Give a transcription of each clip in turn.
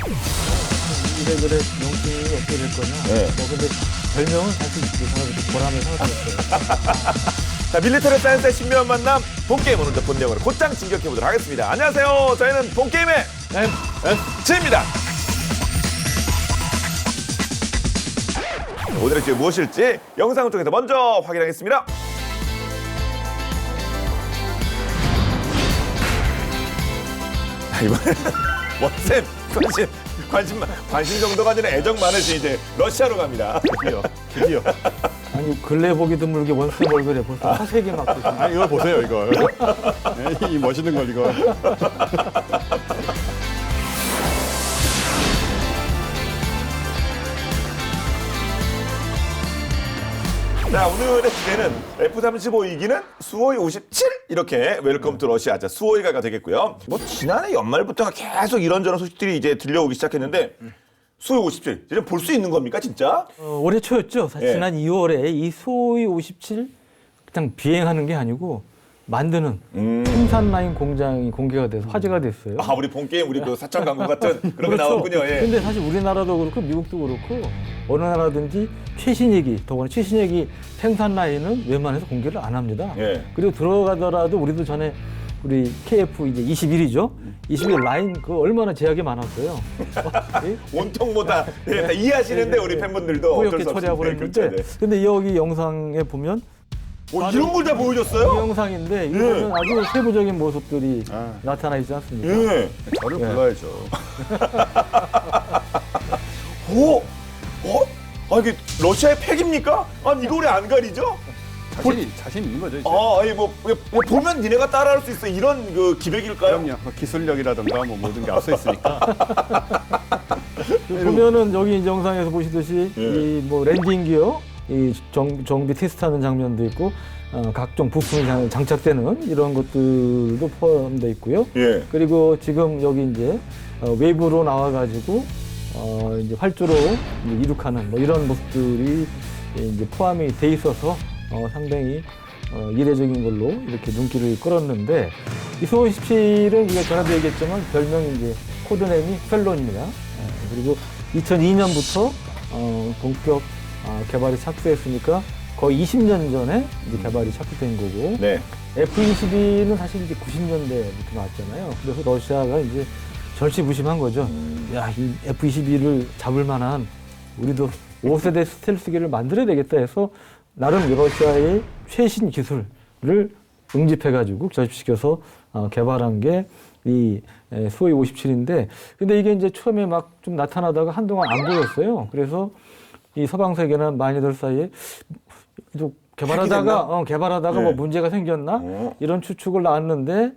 이래저래 명칭이 어떻게 될 거냐. 네. 근데 별명은 사실 이 사람한테 보람을 사왔어요. 자, 밀리터리 사이언스의 신비한 만남 본게임 오늘도 본내용으로 곧장 진격해보도록 하겠습니다. 안녕하세요. 저희는 본게임의 MS입니다. 오늘의 주제 무엇일지 영상을 통해서 먼저 확인하겠습니다. 이번에는 원쌤 관심 정도가 아니라 애정 많으신 이제 러시아로 갑니다. 드디어. 아니 근래 보기 드물게 원스 얼굴에 벌써 화색이 막 드시네. 아, 이거 보세요, 이거. 이 멋있는 걸, 이거. 자, 오늘의 주제는 F-35 이기는 수호이 57 이렇게 웰컴 투 러시아. 자, 수호이가 되겠고요. 뭐 지난해 연말부터 계속 이런저런 소식들이 이제 들려오기 시작했는데 수호이 57 이제 볼 수 있는 겁니까 진짜? 올해 초였죠. 사실 예. 지난 2월에 이 수호이 57 그냥 비행하는 게 아니고 만드는 생산 라인 공장이 공개가 돼서 화제가 됐어요. 아, 우리 본 게임 우리 그 사천 광고 같은 그런 게 나왔군요. 예. 근데 사실 우리나라도 그렇고 미국도 그렇고 어느 나라든지 최신鋭기, 더구나 최신鋭기 생산 라인은 웬만해서 공개를 안 합니다. 예. 그리고 들어가더라도 우리도 전에 우리 KF 이제 21이죠. 21 라인 그 얼마나 제약이 많았어요. 온통보다 예, 다 이해하시는데 우리 팬분들도 어쩔 뿌옇게 수 없이 처리하고 네, 그랬는데 그렇죠, 네. 근데 여기 영상에 보면 이런 걸 다 이 보여줬어요? 영상인데 이거는 아주 세부적인 모습들이 나타나 있지 않습니까? 예. 저를 불러야죠. 오, 아 이게 러시아의 팩입니까? 아니 이거 우리 안 가리죠? 자신 있는 거죠, 이제. 아, 아니 뭐 보면 니네가 따라할 수 있어 이런 그 기백일까요? 그럼요. 뭐 기술력이라든가 뭐 모든 게 앞서 있으니까. 보면은 여기 이제 영상에서 보시듯이 예. 이 뭐 랜딩 기어, 이 정비 테스트하는 장면도 있고 각종 부품이 장착되는 이런 것들도 포함되어 있고요. 예. 그리고 지금 여기 이제 외부로 나와가지고 이제 활주로 이제 이륙하는 뭐 이런 모습들이 이제 포함이 돼 있어서 상당히 이례적인 걸로 이렇게 눈길을 끌었는데 이 수호 17은 우리가 전에도 얘기했지만 별명이 이제 코드네임이 펠론입니다. 그리고 2002년부터 본격 개발이 착수했으니까 거의 20년 전에 이제 개발이 착수된 거고 네. F-22는 사실 이제 90년대부터 나왔잖아요. 그래서 러시아가 이제 절치부심한 거죠. 야, 이 F-22를 잡을 만한 우리도 5세대 스텔스기를 만들어야 되겠다 해서 나름 러시아의 최신 기술을 응집해가지고 결집시켜서 개발한 게 이 수호이 57인데 근데 이게 이제 처음에 막 좀 나타나다가 한동안 안 보였어요. 그래서 이 서방 세계나 많이들 사이에 좀 개발하다가 네. 뭐 문제가 생겼나 이런 추측을 낳았는데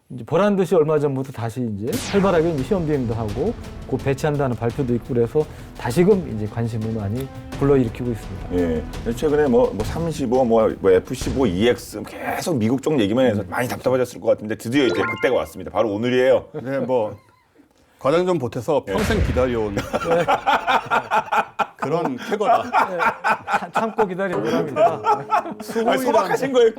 이제 보란 듯이 얼마 전부터 다시 이제 활발하게 이제 시험 비행도 하고 곧 배치한다는 발표도 있고 그래서 다시금 이제 관심을 많이 불러일으키고 있습니다. 예. 최근에 뭐 35, 뭐 F-15, EX 계속 미국 쪽 얘기만 해서 많이 답답해졌을 것 같은데 드디어 이제 그때가 왔습니다. 바로 오늘이에요. 네, 뭐 과장 좀 보태서 평생 기다려온 그런 쾌거다. 참고 기다린 거랍니다. 아니, 소박하신 거예요.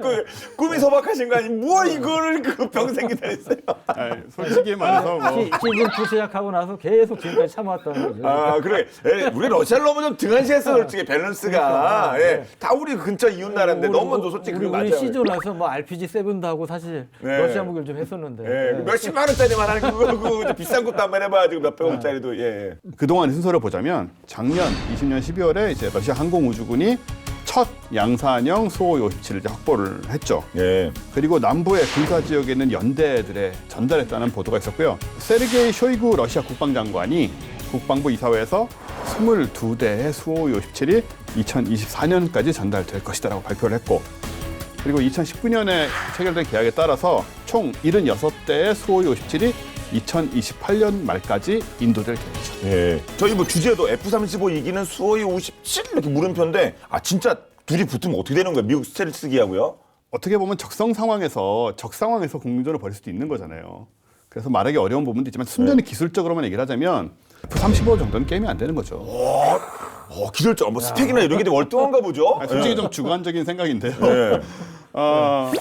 꿈이 소박하신 거 아니? 뭐 이거를 그 평생 기다렸어요? 아니, 솔직히 말해서 뭐 시즌2 시작하고 나서 계속 지금까지 참아왔다는 거죠. 아, 그래. 예, 우리 러시아를 너무 좀 등한시했어, 솔직히 밸런스가. 예, 다 우리 근처 이웃 나라인데 너무 또 솔직히 우리 그거 맞아요. 시즌 와서 뭐 RPG7도 하고 사실 네. 러시아 무기를 좀 했었는데. 예, 몇십만 원짜리만 하는 그거 비싼 것도 한번 해봐가지고 몇백 원짜리도 예. 그동안 순서를 보자면 작년 20년 12월에 이제 러시아 항공우주군이 첫 양산형 수호이 57을 이제 확보를 했죠. 예. 그리고 남부의 군사 지역에 있는 연대들에 전달했다는 보도가 있었고요. 세르게이 쇼이구 러시아 국방장관이 국방부 이사회에서 22대의 수호이 57이 2024년까지 전달될 것이다라고 발표를 했고 그리고 2019년에 체결된 계약에 따라서 총 76대의 수호이 57이 2028년 말까지 인도될 계획이죠. 예. 저희 뭐 주제도 F-35 이기는 수호이 57 이렇게 물음표인데 아 진짜 둘이 붙으면 어떻게 되는 거예요? 미국 스텔스기하고요? 어떻게 보면 적 상황에서 공중전을 벌일 수도 있는 거잖아요. 그래서 말하기 어려운 부분도 있지만 순전히 기술적으로만 얘기를 하자면 F-35 정도는 게임이 안 되는 거죠. 기술적 뭐 스펙이나 이런 게 되게 월등한가 보죠? 아니, 솔직히 좀 주관적인 생각인데요. 예.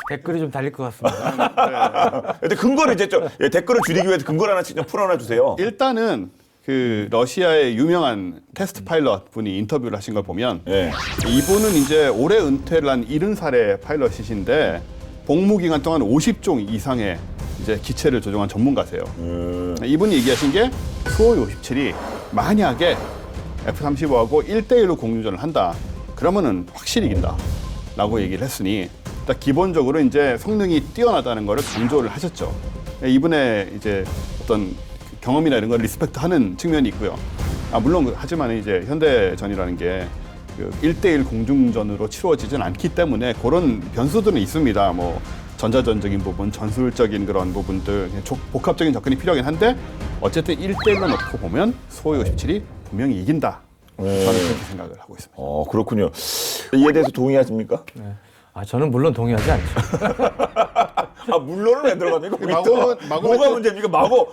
댓글이 좀 달릴 것 같습니다. 근데 근거를 이제 좀 댓글을 줄이기 위해서 근거를 하나씩 좀 풀어놔 주세요. 일단은 그 러시아의 유명한 테스트 파일럿 분이 인터뷰를 하신 걸 보면 예. 이분은 이제 올해 은퇴를 한 70살의 파일럿이신데 복무 기간 동안 50종 이상의 이제 기체를 조종한 전문가세요. 이분이 얘기하신 게 수호이 57이 만약에 F-35하고 1대1로 공중전을 한다. 그러면은 확실히 이긴다. 라고 얘기를 했으니 일단 기본적으로 이제 성능이 뛰어나다는 거를 강조를 하셨죠. 이분의 이제 어떤 경험이나 이런 걸 리스펙트하는 측면이 있고요. 물론 하지만 이제 현대전이라는 게 그 1대1 공중전으로 치루어지진 않기 때문에 그런 변수들은 있습니다. 뭐 전자전적인 부분, 전술적인 그런 부분들, 복합적인 접근이 필요하긴 한데 어쨌든 1대1로 놓고 보면 수호이 57이 분명히 이긴다. 저는 그렇게 생각을 하고 있습니다. 그렇군요. 이에 대해서 동의하십니까? 네. 저는 물론 동의하지 않죠. 물론은 왜 들어갑니까? 뭐가 문제입니까?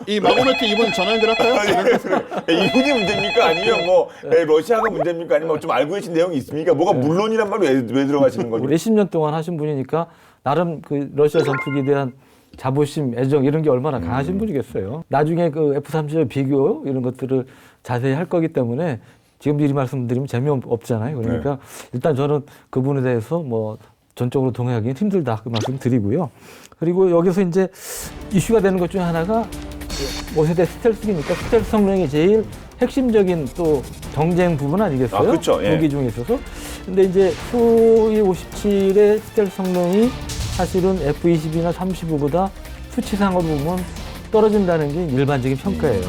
이 마고메트 이분 전화 연결할까요? 이분이 문제입니까? 아니면 뭐 러시아가 문제입니까? 아니면 좀 알고 계신 내용이 있습니까? 뭐가 물론이란 말 왜 들어가시는 거죠? 몇십 년 동안 하신 분이니까 나름 그 러시아 전투기에 대한 자부심, 애정 이런 게 얼마나 강하신 분이겠어요. 나중에 그 F-35 비교 이런 것들을 자세히 할 거기 때문에 지금 미리 말씀드리면 재미없잖아요. 그러니까 일단 저는 그분에 대해서 뭐 전적으로 동의하기는 힘들다 그 말씀 드리고요. 그리고 여기서 이제 이슈가 되는 것 중에 하나가 5세대 스텔스기니까 스텔스 성능이 제일 핵심적인 또 경쟁 부분 아니겠어요? 그렇죠. 예. 무기 중에 있어서. 근데 이제 수호이 57의 스텔스 성능이 사실은 F-22나 35보다 수치상으로 보면 떨어진다는 게 일반적인 평가예요.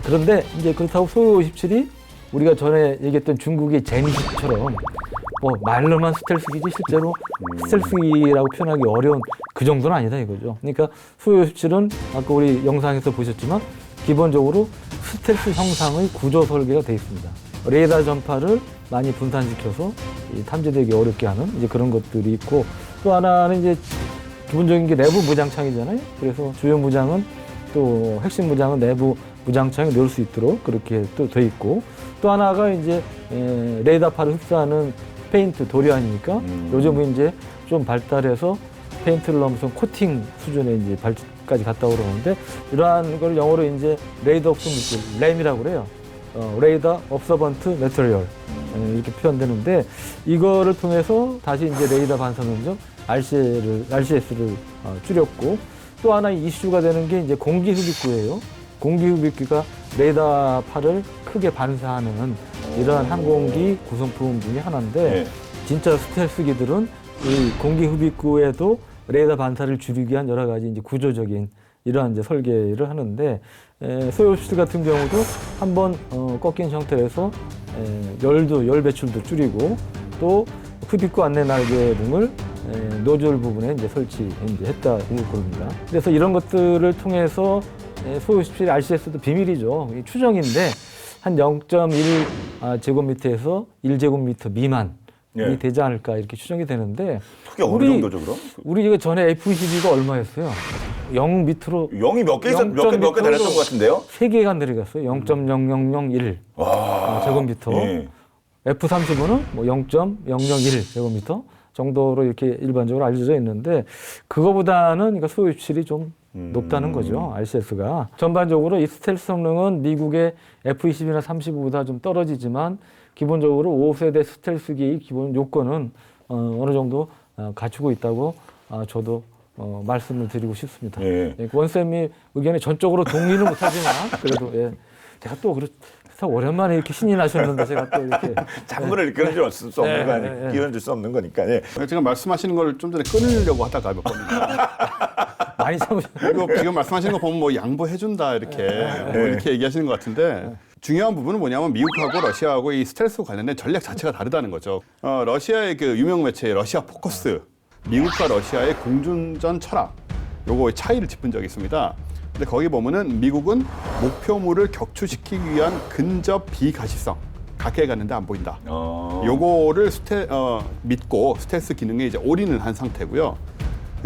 그런데 이제 그렇다고 수호이 57이 우리가 전에 얘기했던 중국의 제니식처럼 뭐 말로만 스텔스기지 실제로 스텔스기라고 표현하기 어려운 그 정도는 아니다 이거죠. 그러니까 수호이 57은 아까 우리 영상에서 보셨지만 기본적으로 스텔스 형상의 구조 설계가 되어 있습니다. 레이더 전파를 많이 분산시켜서 탐지되기 어렵게 하는 이제 그런 것들이 있고, 또 하나는 이제 기본적인 게 내부 무장창이잖아요. 그래서 주요 무장은 또 핵심 무장은 내부 무장창에 넣을 수 있도록 그렇게 또 돼 있고, 또 하나가 이제 레이더파를 흡수하는 페인트 도료아니니까 요즘은 이제 좀 발달해서 페인트를 넣으면서 코팅 수준의 이제 발까지 갔다 그러는데, 이러한 걸 영어로 이제 레이더 흡수 물질, 램이라고 그래요. 레이더 observant material 이렇게 표현되는데, 이거를 통해서 다시 이제 레이더 반사 면적 RCS를 줄였고, 또 하나 이슈가 되는 게 이제 공기 흡입구예요. 공기 흡입기가 레이더파를 크게 반사하는 이러한 항공기 구성품 중에 하나인데, 진짜 스텔스기들은 이 공기 흡입구에도 레이더 반사를 줄이기 위한 여러 가지 이제 구조적인 이러한 이제 설계를 하는데, 소요실 같은 경우도 한번 꺾인 상태에서 열 배출도 줄이고, 또 흡입구 안내 날개 등을 노즐 부분에 이제 설치했다 그럽니다. 그래서 이런 것들을 통해서 소요17 RCS도 비밀이죠. 추정인데 한 0.1 제곱미터에서 1제곱미터 미만이 되지 않을까 이렇게 추정이 되는데, 그게 어느 정도죠, 그럼? 우리 이거 전에 F-22가 얼마였어요? 0 밑으로 0이 몇 개 내렸던 것 같은데요? 3개가 내려갔어요. 0.0001 제곱미터. F-35는 뭐 0.001 제곱미터 정도로 이렇게 일반적으로 알려져 있는데, 그거보다는 그러니까 소요17이 좀 높다는 거죠, RCS가. 전반적으로 이 스텔스 성능은 미국의 F-22나 35보다 좀 떨어지지만, 기본적으로 5세대 스텔스기의 기본 요건은 어느 정도 갖추고 있다고 저도 말씀을 드리고 싶습니다. 원쌤이 의견에 전적으로 동의는 못하지만 그래도 제가 또 그래서 오랜만에 이렇게 신이 나셨는데 제가 또 이렇게 장문을 끼얹을 수 없는 거 아니에요? 끼얹을 수 없는 거니까. 지금 말씀하시는 걸 좀 전에 끊으려고 하다가 몇 번인가 많이 참으셨어요. 그리고 지금 말씀하시는 거 보면 뭐 양보해준다 이렇게 뭐 이렇게 얘기하시는 것 같은데, 중요한 부분은 뭐냐면 미국하고 러시아하고 이 스텔스 관련된 전략 자체가 다르다는 거죠. 러시아의 그 유명 매체 러시아 포커스, 미국과 러시아의 공중전 철학, 요거의 차이를 짚은 적이 있습니다. 근데 거기 보면은 미국은 목표물을 격추시키기 위한 근접 비가시성, 가까이 갔는데 안 보인다. 요거를 믿고 스텔스 기능에 이제 올인을 한 상태고요.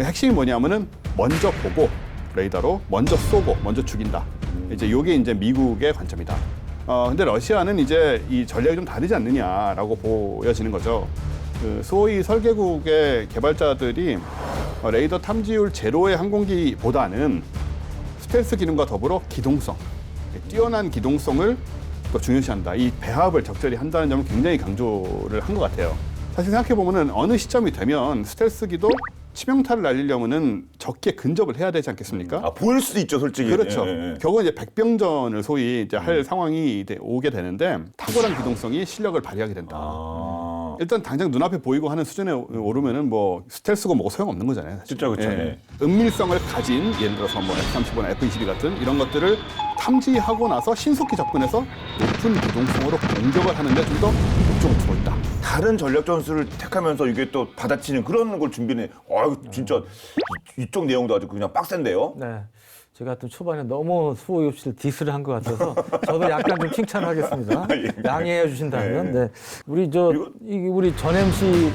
핵심이 뭐냐면은 먼저 보고 레이더로 먼저 쏘고 먼저 죽인다. 이제 요게 이제 미국의 관점이다. 근데 러시아는 이제 이 전략이 좀 다르지 않느냐라고 보여지는 거죠. 소위 설계국의 개발자들이 레이더 탐지율 제로의 항공기보다는 스텔스 기능과 더불어 기동성, 뛰어난 기동성을 또 중요시한다. 이 배합을 적절히 한다는 점을 굉장히 강조를 한 것 같아요. 사실 생각해 보면은 어느 시점이 되면 스텔스기도 치명타를 날리려면은 적기에 근접을 해야 되지 않겠습니까? 아, 보일 수도 있죠, 솔직히. 그렇죠. 예, 예. 결국은 이제 백병전을 소위 이제 할 상황이 오게 되는데 탁월한 기동성이 실력을 발휘하게 된다. 아, 일단 당장 눈앞에 보이고 하는 수준에 오르면은 뭐 스텔스고 뭐고 소용없는 거잖아요. 사실. 그쵸, 그쵸. 예. 예. 은밀성을 가진 예를 들어서 뭐 F-35나 F-22 같은 이런 것들을 탐지하고 나서 신속히 접근해서 높은 기동성으로 공격을 하는데 좀 더 목적을 두고 있다. 다른 전략 전술을 택하면서 이게 또 받아치는 그런 걸 준비해. 아유, 진짜 이쪽 내용도 아주 그냥 빡센데요. 네. 제가 또 초반에 너무 수호 없이 디스를 한 것 같아서 저도 약간 좀 칭찬하겠습니다. 양해해 주신다면. 네. 우리 우리 전 MC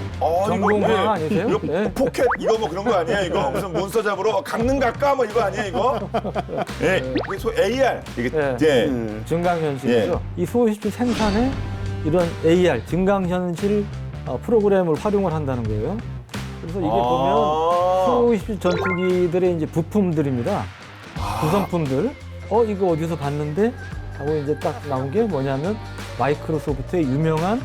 전공화 아니세요? 이거 네. 포켓 이거 뭐 그런 거 아니에요? 이거 무슨 몬스터 잡으러 강릉 갈까 뭐 이거 아니에요 이거? 예, 이게 소 AR 이게 네. 예. 증강현실이죠. 이 수호 27 생산에 이런 AR 증강현실 프로그램을 활용을 한다는 거예요. 그래서 이게 보면 수호 27 전투기들의 이제 부품들입니다. 구성품들. 이거 어디서 봤는데? 하고 이제 딱 나온 게 뭐냐면 마이크로소프트의 유명한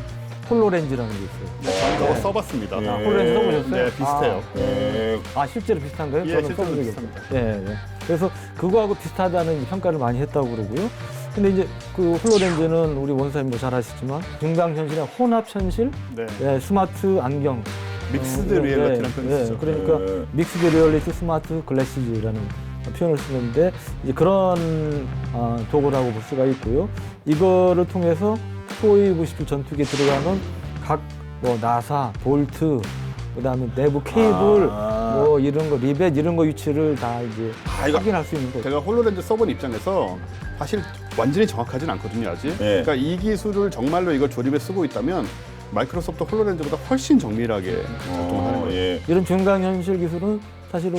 홀로렌즈라는 게 있어요. 저거 써봤습니다. 예. 홀로렌즈 써보셨어요? 네, 비슷해요. 예. 실제로 비슷한 거예요? 예, 저는 실제로 써본 적이 비슷합니다. 없어요. 예, 예. 그래서 그거하고 비슷하다는 평가를 많이 했다고 그러고요. 근데 이제 그 홀로렌즈는 우리 원사님도 잘 아시지만 증강현실이나 혼합현실, 네. 예, 스마트 안경, 믹스드 리얼리티라는 표현을 쓰죠. 그러니까 네. 믹스드 리얼리티 스마트 글래시즈라는 표현을 쓰는데 이제 그런 도구라고 볼 수가 있고요. 이거를 통해서 소위 97 전투기에 들어가는 각 뭐 나사, 볼트, 그다음에 내부 케이블, 뭐 이런 거 리벳 이런 거 위치를 다 이제 이거- 확인할 수 있는 거죠. 제가 홀로렌즈 써본 입장에서 사실 완전히 정확하진 않거든요 아직. 네. 그러니까 이 기술을 정말로 이걸 조립에 쓰고 있다면 마이크로소프트 홀로렌즈보다 훨씬 정밀하게 작동을 하는 거예요. 예. 이런 증강현실 기술은 사실은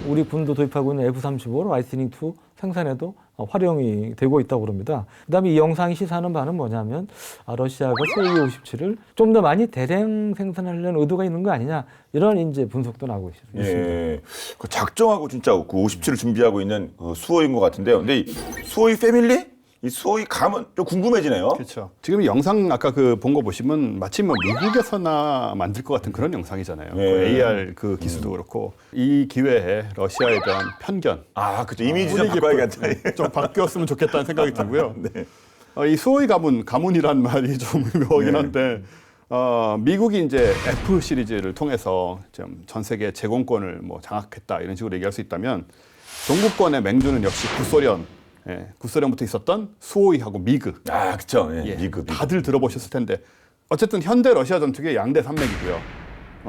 우리 군도 도입하고 있는 F-35 라이트닝2 생산에도 활용이 되고 있다고 그럽니다. 그다음에 이 영상이 시사하는 바는 뭐냐면 러시아가 소유 57을 좀 더 많이 대량 생산하려는 의도가 있는 거 아니냐 이런 이제 분석도 나오고 있습니다. 예. 그 작정하고 진짜 그 57을 준비하고 있는 그 수호인 것 같은데요. 근데 이 수호이 패밀리? 이 수호이 감은 좀 궁금해지네요. 그렇죠. 지금 이 영상 아까 그 본 거 보시면 마치 뭐 미국에서나 만들 것 같은 그런 영상이잖아요. 네. 그 AR 그 기술도 그렇고 이 기회에 러시아에 대한 편견 아, 그죠. 이미지 좀 분위기 바꿔야겠다. 좀 바뀌었으면 좋겠다는 생각이 들고요. 네. 이 수호이 가문이란 말이 좀 묘하긴 한데 미국이 이제 F 시리즈를 통해서 좀 전 세계 제공권을 뭐 장악했다 이런 식으로 얘기할 수 있다면 동구권의 맹주는 역시 구소련. 예, 구소련부터 있었던 수호이하고 미그. 아, 그쵸. 예. 예, 미그. 다들 들어보셨을 텐데 어쨌든 현대 러시아 전투기의 양대 산맥이고요.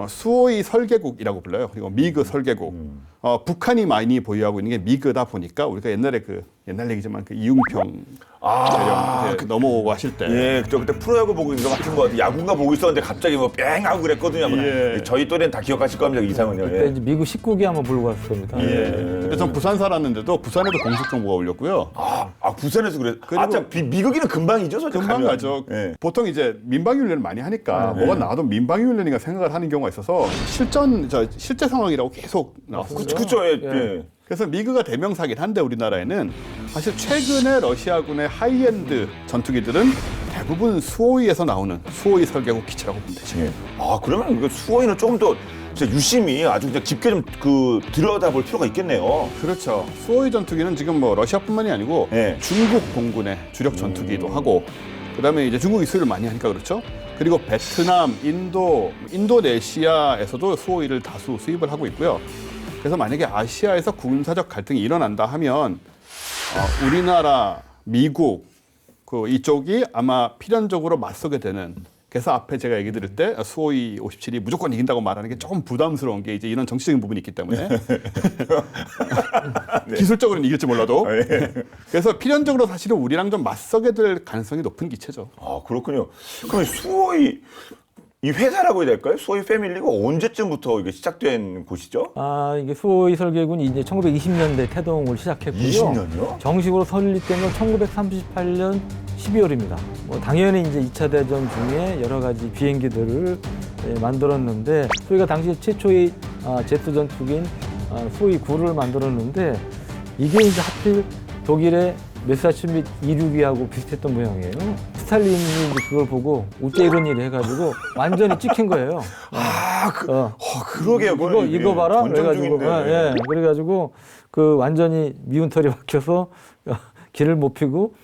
수호이 설계국이라고 불러요. 그리고 미그 설계국. 북한이 많이 보유하고 있는 게 미그다 보니까 우리가 옛날에 옛날 얘기지만 그 이웅평 대령 이제 넘어오고 하실 때 예, 그때 프로야구 보고 있는 것 같은 거 같아요. 야구가 보고 있었는데 갑자기 뭐 뺑 하고 그랬거든요. 아마. 예. 저희 또래는 다 기억하실 겁니다. 이상은요. 그때 예. 이제 미국 19기 한번 불고 왔을 겁니다. 예. 근데 전 부산 살았는데도 부산에도 공식 정보가 울렸고요. 부산에서 그래. 그리고- 참 미국인은 금방이죠, 솔직히. 금방 가면. 가죠. 예. 보통 이제 민방위 훈련을 많이 하니까 뭐가 나와도 민방위 훈련인가 생각을 하는 경우가 있어서 실제 상황이라고 계속 나왔어요. 그쵸, 예. 예. 예. 그래서 미그가 대명사긴 한데 우리나라에는 사실 최근에 러시아군의 하이엔드 전투기들은 대부분 수호이에서 나오는 수호이 설계국 기체라고 보면 되죠. 예. 그러면 이거 수호이는 조금 더 진짜 유심히 아주 그냥 깊게 좀 들여다볼 필요가 있겠네요. 그렇죠. 수호이 전투기는 지금 뭐 러시아뿐만이 아니고 예. 중국 공군의 주력 전투기도 하고 그다음에 이제 중국이 수입을 많이 하니까 그렇죠. 그리고 베트남, 인도네시아에서도 수호이를 다수 수입을 하고 있고요. 그래서 만약에 아시아에서 군사적 갈등이 일어난다 하면 우리나라, 미국 이쪽이 아마 필연적으로 맞서게 되는. 그래서 앞에 제가 얘기 드릴 때 수호이 57이 무조건 이긴다고 말하는 게 조금 부담스러운 게 이제 이런 정치적인 부분이 있기 때문에 기술적으로는 이길지 몰라도 그래서 필연적으로 사실은 우리랑 좀 맞서게 될 가능성이 높은 기체죠. 그렇군요. 그럼 수호이 이 회사라고 해야 될까요? 수호이 패밀리가 언제쯤부터 이게 시작된 곳이죠? 이게 수호이 설계군이 이제 1920년대 태동을 시작했고요. 20년이요? 정식으로 설립된 건 1938년 12월입니다. 당연히 이제 2차 대전 중에 여러 가지 비행기들을 만들었는데 소위가 당시 최초의 제트 전투기인 수호이 9를 만들었는데 이게 이제 하필 독일의 메사추미트 262하고 비슷했던 모양이에요. 스탈린이 이제 그걸 보고 어째 이런 일을 해가지고 완전히 찍힌 거예요. 그러게요. 이거 봐라. 전쟁 그래가지고 중인데. 그래가지고 그 완전히 미운 털이 박혀서 길을 못 피고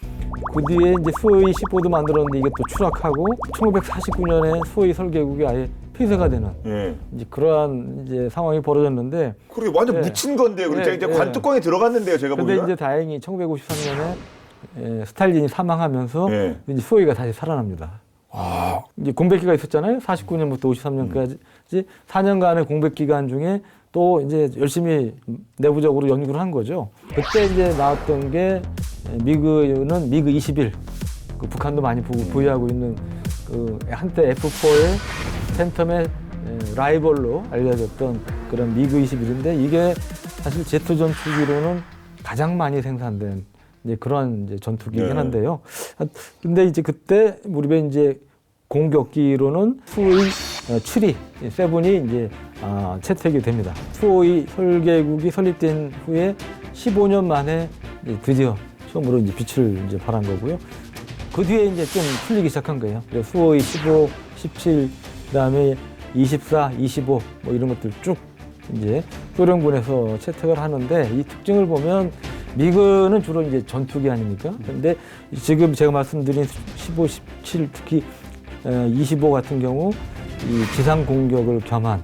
그 뒤에 이제 수호이 15도 만들었는데 이게 또 추락하고 1949년에 수호이 설계국이 아예 폐쇄가 되는 예. 이제 그러한 이제 상황이 벌어졌는데. 그게 완전 예. 묻힌 건데요. 그러니까 예, 이제 예. 관뚜껑에 들어갔는데요. 제가 근데 보니까. 이제 다행히 1953년에 스탈린이 사망하면서 예. 이제 수호이가 다시 살아납니다. 이제 공백 기가 있었잖아요. 49년부터 53년까지 4년간의 공백 기간 중에 또 이제 열심히 내부적으로 연구를 한 거죠. 그때 이제 나왔던 게 미그는 미그 21. 그 북한도 많이 보유하고 있는 그 한때 F4의 팬텀의 라이벌로 알려졌던 그런 미그 21인데 이게 사실 제트 전투기로는 가장 많이 생산된 이제 그런 이제 전투기이긴 네. 한데요. 근데 이제 그때 우리 이제 공격기로는 수호이 7이 세븐이 이제 채택이 됩니다. 수호이 설계국이 설립된 후에 15년 만에 이제 드디어 처음으로 이제 빛을 이제 발한 거고요. 그 뒤에 이제 좀 풀리기 시작한 거예요. 그래서 수호이 15, 17, 그다음에 24, 25 뭐 이런 것들 쭉 이제 소련군에서 채택을 하는데 이 특징을 보면 미그는 주로 이제 전투기 아닙니까? 근데 지금 제가 말씀드린 15, 17 특히 25 같은 경우 이 지상 공격을 겸한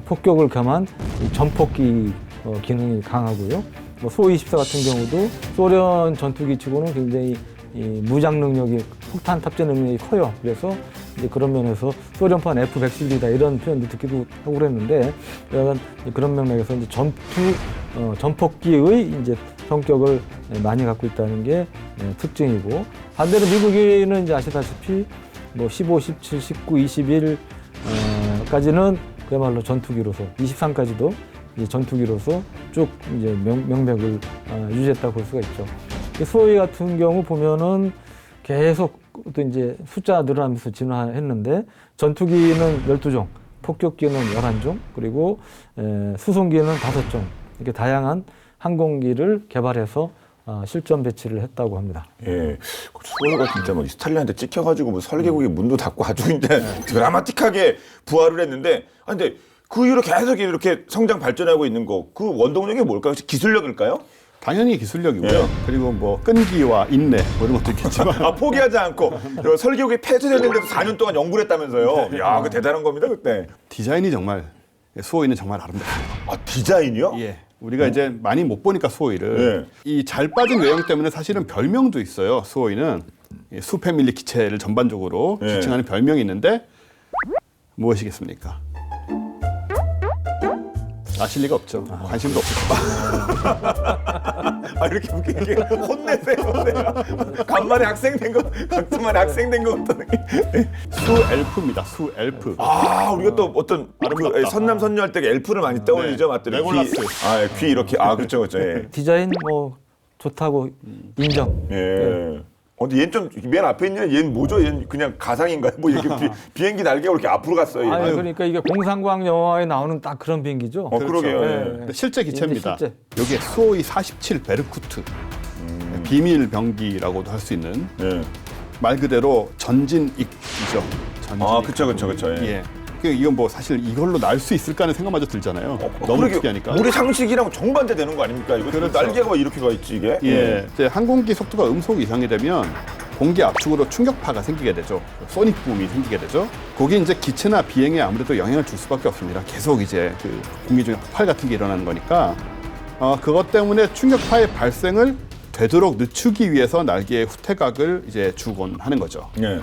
폭격을 겸한 이 전폭기 기능이 강하고요. 뭐 소 24 같은 경우도 소련 전투기치고는 굉장히 이 무장 능력이 폭탄 탑재 능력이 커요. 그래서 이제 그런 면에서 소련판 F110이다 이런 표현도 듣기도 하고 그랬는데 약간 그런 맥락에서 이제 전폭기의 이제 성격을 많이 갖고 있다는 게 특징이고 반대로 미국에는 이제 아시다시피 뭐 15, 17, 19, 21까지는 그야말로 전투기로서 23까지도 이제 전투기로서 쭉 이제 명맥을 유지했다고 볼 수가 있죠. 수호이 같은 경우 보면은 계속 또 이제 숫자 늘어나면서 진화했는데 전투기는 12종, 폭격기는 11종, 그리고 수송기는 5종 이렇게 다양한 항공기를 개발해서 실전 배치를 했다고 합니다. 예. 수호이가 진짜 뭐 스탈린한테 찍혀가지고 뭐 설계국의 문도 닫고 아주 이제 드라마틱하게 부활을 했는데, 근데 그 이후로 계속 이렇게 성장 발전하고 있는 거, 그 원동력이 뭘까요? 혹시 기술력일까요? 당연히 기술력이고요. 예. 그리고 뭐 끈기와 인내 뭐 이런 것도 있겠지만 포기하지 않고 설계국이 폐쇄됐는데도 4년 동안 연구를 했다면서요. 야, 그 대단한 겁니다 그때. 디자인이 정말 수호이는 정말 아름답습니다. 디자인이요? 예. 우리가 이제 많이 못 보니까 수호이를 이 잘 빠진 외형 때문에 사실은 별명도 있어요. 수호이는 수 패밀리 기체를 전반적으로 예. 지칭하는 별명이 있는데 무엇이겠습니까? 아실 리가 없죠. 관심도 없을 이렇게 웃기게 혼내세요. 간만에 학생된 거, 간만에 학생된 거 어떤 수엘프입니다. 수엘프. 우리가 또 어떤 그 선남 선녀할 때 엘프를 많이 떠올리죠, 맞더니 레골라스. 귀 이렇게 그렇죠. 예. 디자인 뭐 좋다고 인정. 예. 근데 얘는 좀 맨 앞에 있는 얘는 뭐죠? 얘는 그냥 가상인가요? 뭐 이렇게 비행기 날개가 이렇게 앞으로 갔어요. 아니, 얘는. 그러니까 이게 공상과학 영화에 나오는 딱 그런 비행기죠. 그러게요. 예. 근데 실제 기체입니다. 실제. 여기에 수호이 47 베르쿠트. 비밀 병기라고도 할 수 있는 예. 말 그대로 전진익이죠. 전진익. 그쵸. 예. 이건 뭐 사실 이걸로 날 수 있을까 하는 생각마저 들잖아요. 너무 그러게 특이하니까. 우리 상식이랑 정반대 되는 거 아닙니까? 이거 그렇죠. 날개가 왜 이렇게 가 있지 이게? 예. 이제 항공기 속도가 음속 이상이 되면 공기 압축으로 충격파가 생기게 되죠. 소닉 붐이 생기게 되죠. 거기 이제 기체나 비행에 아무래도 영향을 줄 수밖에 없습니다. 계속 이제 그 공기 중에 폭발 같은 게 일어나는 거니까 그것 때문에 충격파의 발생을 되도록 늦추기 위해서 날개의 후퇴각을 이제 주곤 하는 거죠. 예.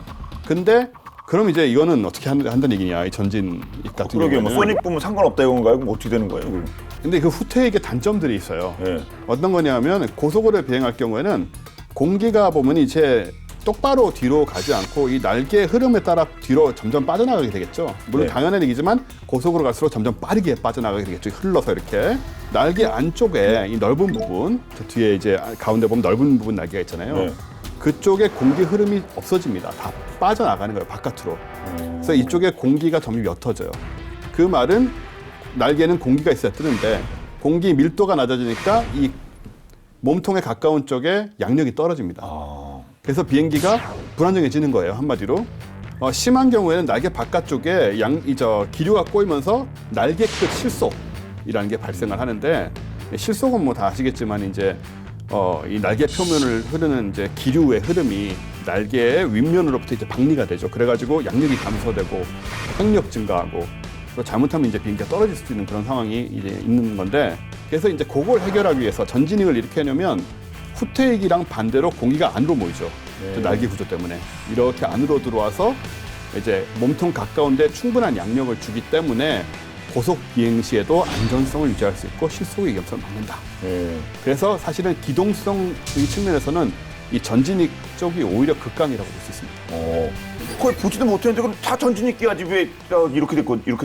근데 그럼 이제 이거는 어떻게 한다는 얘기냐? 이 전진익 같은 그러게 뭐 경우에는. 소닉 붐은 상관없다 이건가요? 그럼 어떻게 되는 거예요? 그럼? 근데 그 후퇴액의 단점들이 있어요. 예. 어떤 거냐면 고속으로 비행할 경우에는 공기가 보면 이제 똑바로 뒤로 가지 않고 이 날개의 흐름에 따라 뒤로 점점 빠져나가게 되겠죠. 물론 네. 당연한 얘기지만 고속으로 갈수록 점점 빠르게 빠져나가게 되겠죠. 흘러서 이렇게 날개 안쪽에 이 넓은 부분, 저 뒤에 이제 가운데 보면 넓은 부분 날개가 있잖아요. 네. 그쪽에 공기 흐름이 없어집니다. 다 빠져나가는 거예요, 바깥으로. 그래서 이쪽에 공기가 점점 옅어져요. 그 말은 날개는 공기가 있어야 뜨는데 공기 밀도가 낮아지니까 이 몸통에 가까운 쪽에 양력이 떨어집니다. 아. 그래서 비행기가 불안정해지는 거예요. 한마디로. 심한 경우에는 날개 바깥쪽에 기류가 꼬이면서 날개 끝 실속이라는 게 발생을 하는데, 실속은 뭐 다 아시겠지만 이제 이 날개 표면을 흐르는 이제 기류의 흐름이 날개의 윗면으로부터 이제 박리가 되죠. 그래가지고 양력이 감소되고 항력 증가하고, 또 잘못하면 이제 비행기가 떨어질 수 있는 그런 상황이 이제 있는 건데, 그래서 이제 그걸 해결하기 위해서 전진익을 이렇게 하려면 후퇴익이랑 반대로 공기가 안으로 모이죠. 그 날개 구조 때문에 이렇게 안으로 들어와서 이제 몸통 가까운데 충분한 양력을 주기 때문에 고속 비행 시에도 안전성을 유지할 수 있고 실속의 위험성을 막는다. 그래서 사실은 기동성의 측면에서는 이 전진익 쪽이 오히려 극강이라고 볼 수 있습니다. 거의 보지도 못했는데 그럼 다 전진익 끼야지 왜 이렇게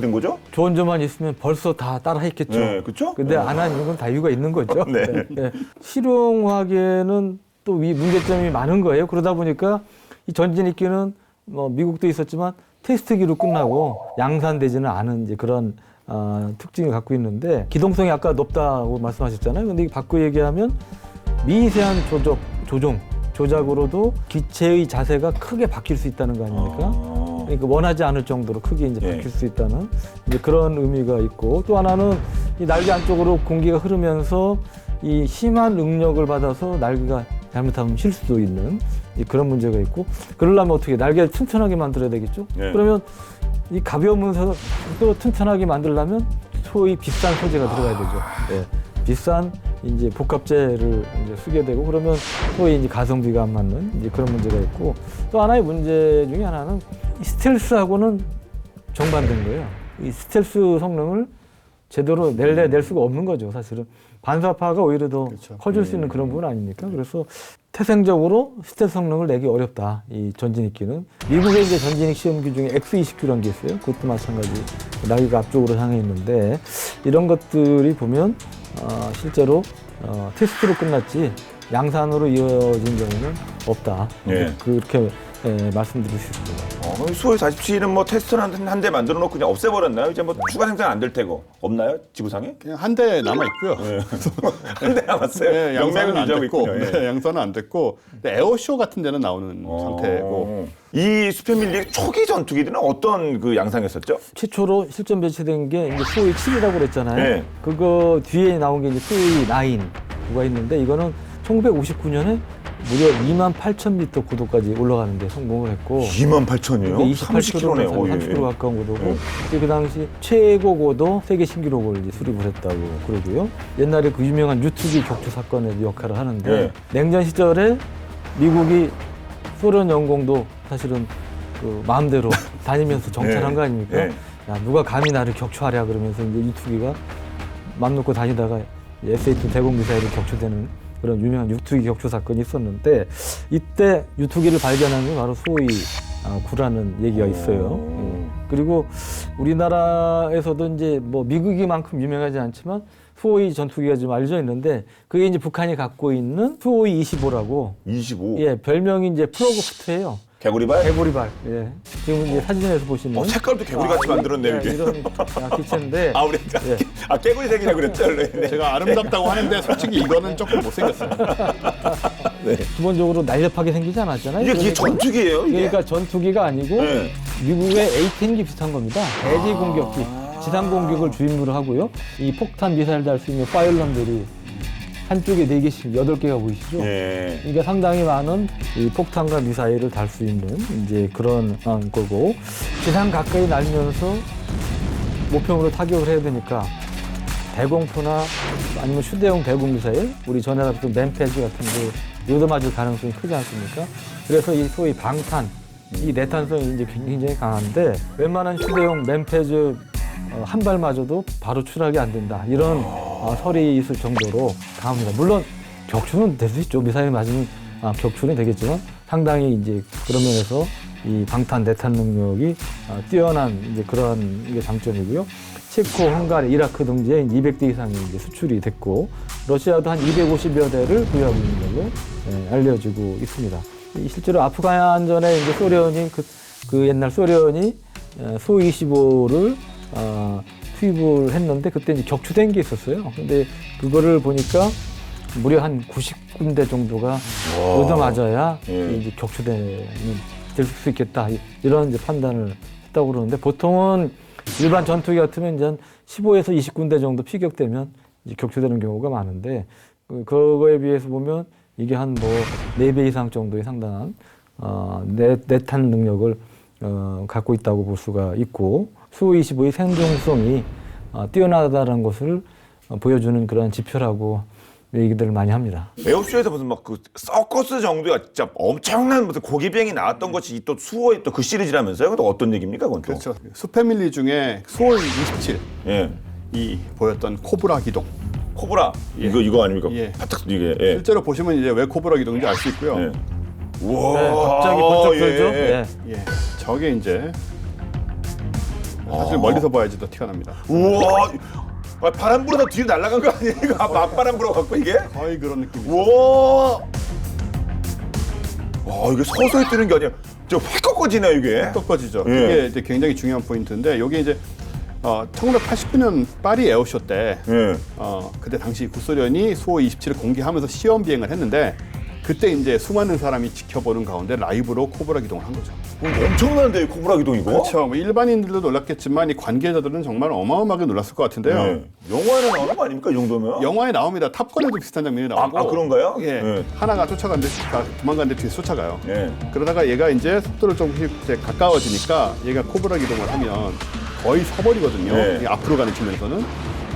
된 거죠? 좋은 점만 있으면 벌써 다 따라 했겠죠. 네, 그렇죠? 근데 안 하는 건 다 이유가 있는 거죠. 네. 실용화기에는 또 문제점이 많은 거예요. 그러다 보니까 이 전진익기는 뭐 미국도 있었지만 테스트기로 끝나고 양산되지는 않은 이제 그런 특징을 갖고 있는데, 기동성이 아까 높다고 말씀하셨잖아요. 근데 이게 바꿔 얘기하면 미세한 조작으로도 기체의 자세가 크게 바뀔 수 있다는 거 아닙니까? 그러니까 원하지 않을 정도로 크게 이제 바뀔 수 있다는 이제 그런 의미가 있고, 또 하나는 이 날개 안쪽으로 공기가 흐르면서 이 심한 응력을 받아서 날개가 잘못하면 쉴 수도 있는 그런 문제가 있고, 그러려면 어떻게 날개를 튼튼하게 만들어야 되겠죠? 그러면 이 가벼우면서 또 튼튼하게 만들려면 소위 비싼 소재가 들어가야 되죠. 비싼 이제 복합재를 이제 쓰게 되고, 그러면 소위 이제 가성비가 안 맞는 이제 그런 문제가 있고, 또 하나의 문제 중에 하나는 이 스텔스하고는 정반대인 거예요. 이 스텔스 성능을 제대로 낼 수가 없는 거죠, 사실은. 반사파가 오히려 더 그렇죠. 커질 수 있는 그런 부분 아닙니까? 그래서 태생적으로 스텔스 성능을 내기 어렵다, 이 전진익기는. 미국의 이제 전진익 시험기 중에 X-29라는 게 있어요. 그것도 마찬가지. 날개가 앞쪽으로 향해 있는데, 이런 것들이 보면 실제로 테스트로 끝났지 양산으로 이어진 경우는 없다. 그렇게 말씀드릴 수 있습니다. 수호이 47은 뭐 테스트를 한 대 만들어 놓고 그냥 없애버렸나요? 이제 뭐 추가 생산 안 될 테고 없나요? 지구상에? 그냥 한 대 남아 있고요. 한 대 남았어요. 네, 양산은 안 유지하고 됐고, 있군요. 네, 양산은 안 됐고, 근데 에어쇼 같은 데는 나오는 상태고. 이 수페밀리 초기 전투기들은 어떤 그 양상이었었죠? 최초로 실전 배치된 게 이제 수호이 7이라고 그랬잖아요. 네. 그거 뒤에 나온 게 이제 수호이 9가 있는데, 이거는 1959년에 무려 28,000m 고도까지 올라가는데 성공을 했고, 28,000이요? 28km네요. 30km 가까운 고도고, 그 당시 최고 고도 세계 신기록을 이제 수립을 했다고 그러고요. 옛날에 그 유명한 유투기 격추 사건에도 역할을 하는데, 냉전 시절에 미국이 소련 영공도 사실은 그 마음대로 다니면서 정찰한 거 아닙니까? 야, 누가 감히 나를 격추하랴 그러면서 이제 유투기가 맘 놓고 다니다가 SA-2 대공 미사일을 격추되는 그런 유명한 유투기 격추 사건이 있었는데, 이때 유투기를 발견한 게 바로 수호이 9라는 얘기가 있어요. 그리고 우리나라에서도 이제 뭐 미국이만큼 유명하지 않지만 수호이 전투기가 좀 알려져 있는데, 그게 이제 북한이 갖고 있는 수호이 25라고. 25? 예, 별명이 이제 프로그프트예요. 개구리발? 개구리발. 예. 지금 이제 사진에서 보시면. 색깔도 개구리같이 만들었네요, 예, 이게. 이런 기체인데. 우리 깨구리 색이라고 그랬죠, 원래. 제가 아름답다고 하는데 솔직히 이거는 조금 못생겼어요. 기본적으로 날렵하게 생기지 않았잖아요. 이게 전투기예요, 이게? 그러니까 전투기가 아니고 미국의 A-10기 비슷한 겁니다. 대지 공격기, 지상 공격을 주임무로 하고요. 이 폭탄 미사일 달 수 있는 파일런들이 한쪽에 4개씩 8개가 보이시죠? 그러니까 상당히 많은 이 폭탄과 미사일을 달 수 있는 이제 그런 거고, 지상 가까이 날면서 목표물을 타격을 해야 되니까 대공포나 아니면 휴대용 대공 미사일, 우리 전에 다뤘던 맨패즈 같은 거 요도 맞을 가능성이 크지 않습니까? 그래서 이 소위 방탄, 이 내탄성이 이제 굉장히 강한데, 웬만한 휴대용 맨패즈 한 발 맞아도 바로 추락이 안 된다, 이런 설이 있을 정도로 강합니다. 물론 격추는 될 수 있죠. 미사일 맞으면 격추는 되겠지만, 상당히 이제 그런 면에서 이 방탄 내탄 능력이 뛰어난 이제 그런 게 장점이고요. 체코, 헝가리, 이라크 등지에 200대 이상이 이제 수출이 됐고, 러시아도 한 250여 대를 보유하고 있는 걸로 알려지고 있습니다. 실제로 아프간전에 이제 소련이 그 옛날 소련이 수-25를 투입을 했는데, 그때 이제 격추된 게 있었어요. 근데 그거를 보니까 무려 한 90군데 정도가 얻어맞아야 예. 이제 격추대는 될 수 있겠다 이런 이제 판단을 했다고 그러는데 보통은 일반 전투기 같으면 이제 한 15에서 20군데 정도 피격되면 이제 격추되는 경우가 많은데 그거에 비해서 보면 이게 한 뭐 4배 이상 정도의 상당한 내탄 능력을 갖고 있다고 볼 수가 있고 수-25의 생존성이 뛰어나다는 것을 보여주는 그런 지표라고 얘기들을 많이 합니다. 에어쇼에서 무슨 막 그 서커스 정도가 진짜 엄청난 무슨 고기 비행이 나왔던 것이 또 수호의 또 그 시리즈라면서요? 그건 어떤 얘기입니까? 그건 또? 그렇죠. 수패밀리 중에 수호이 27이 예. 보였던 코브라 기동. 코브라 이거 아닙니까? 예. 바짝 이게 예. 실제로 보시면 이제 왜 코브라 기동인지 알 수 있고요. 예. 우와. 네, 갑자기 번쩍 예. 들죠. 예. 예, 저게 이제 사실 멀리서 봐야지 더 티가 납니다. 우와. 아, 바람 불어서 뒤로 날아간 거 아니에요? 이거 맞바람 불어갖고 이게? 거의 그런 느낌이죠. 우와. 와, 이게 서서히 뜨는 게 아니라 저확 꺾어지네요, 이게. 꺾어지죠. 예. 이게 이제 굉장히 중요한 포인트인데 여기 이제 1989년 파리 에어쇼 때 예. 그때 당시 구소련이 수호 27을 공개하면서 시험 비행을 했는데 그때 이제 수많은 사람이 지켜보는 가운데 라이브로 코브라 기동을 한 거죠. 엄청난데 코브라 기동 이거? 그렇죠. 뭐 일반인들도 놀랐겠지만 이 관계자들은 정말 어마어마하게 놀랐을 것 같은데요. 예. 영화에 나오는 거 아닙니까, 이 정도면? 영화에 나옵니다. 탑건에도 비슷한 장면이 나오고. 아, 그런가요? 예. 예. 하나가 도망가는데 뒤에서 쫓아가요. 예. 그러다가 얘가 이제 속도를 조금씩 이제 가까워지니까 얘가 코브라 기동을 하면 거의 서버리거든요. 네. 이 앞으로 가는 측면에서는.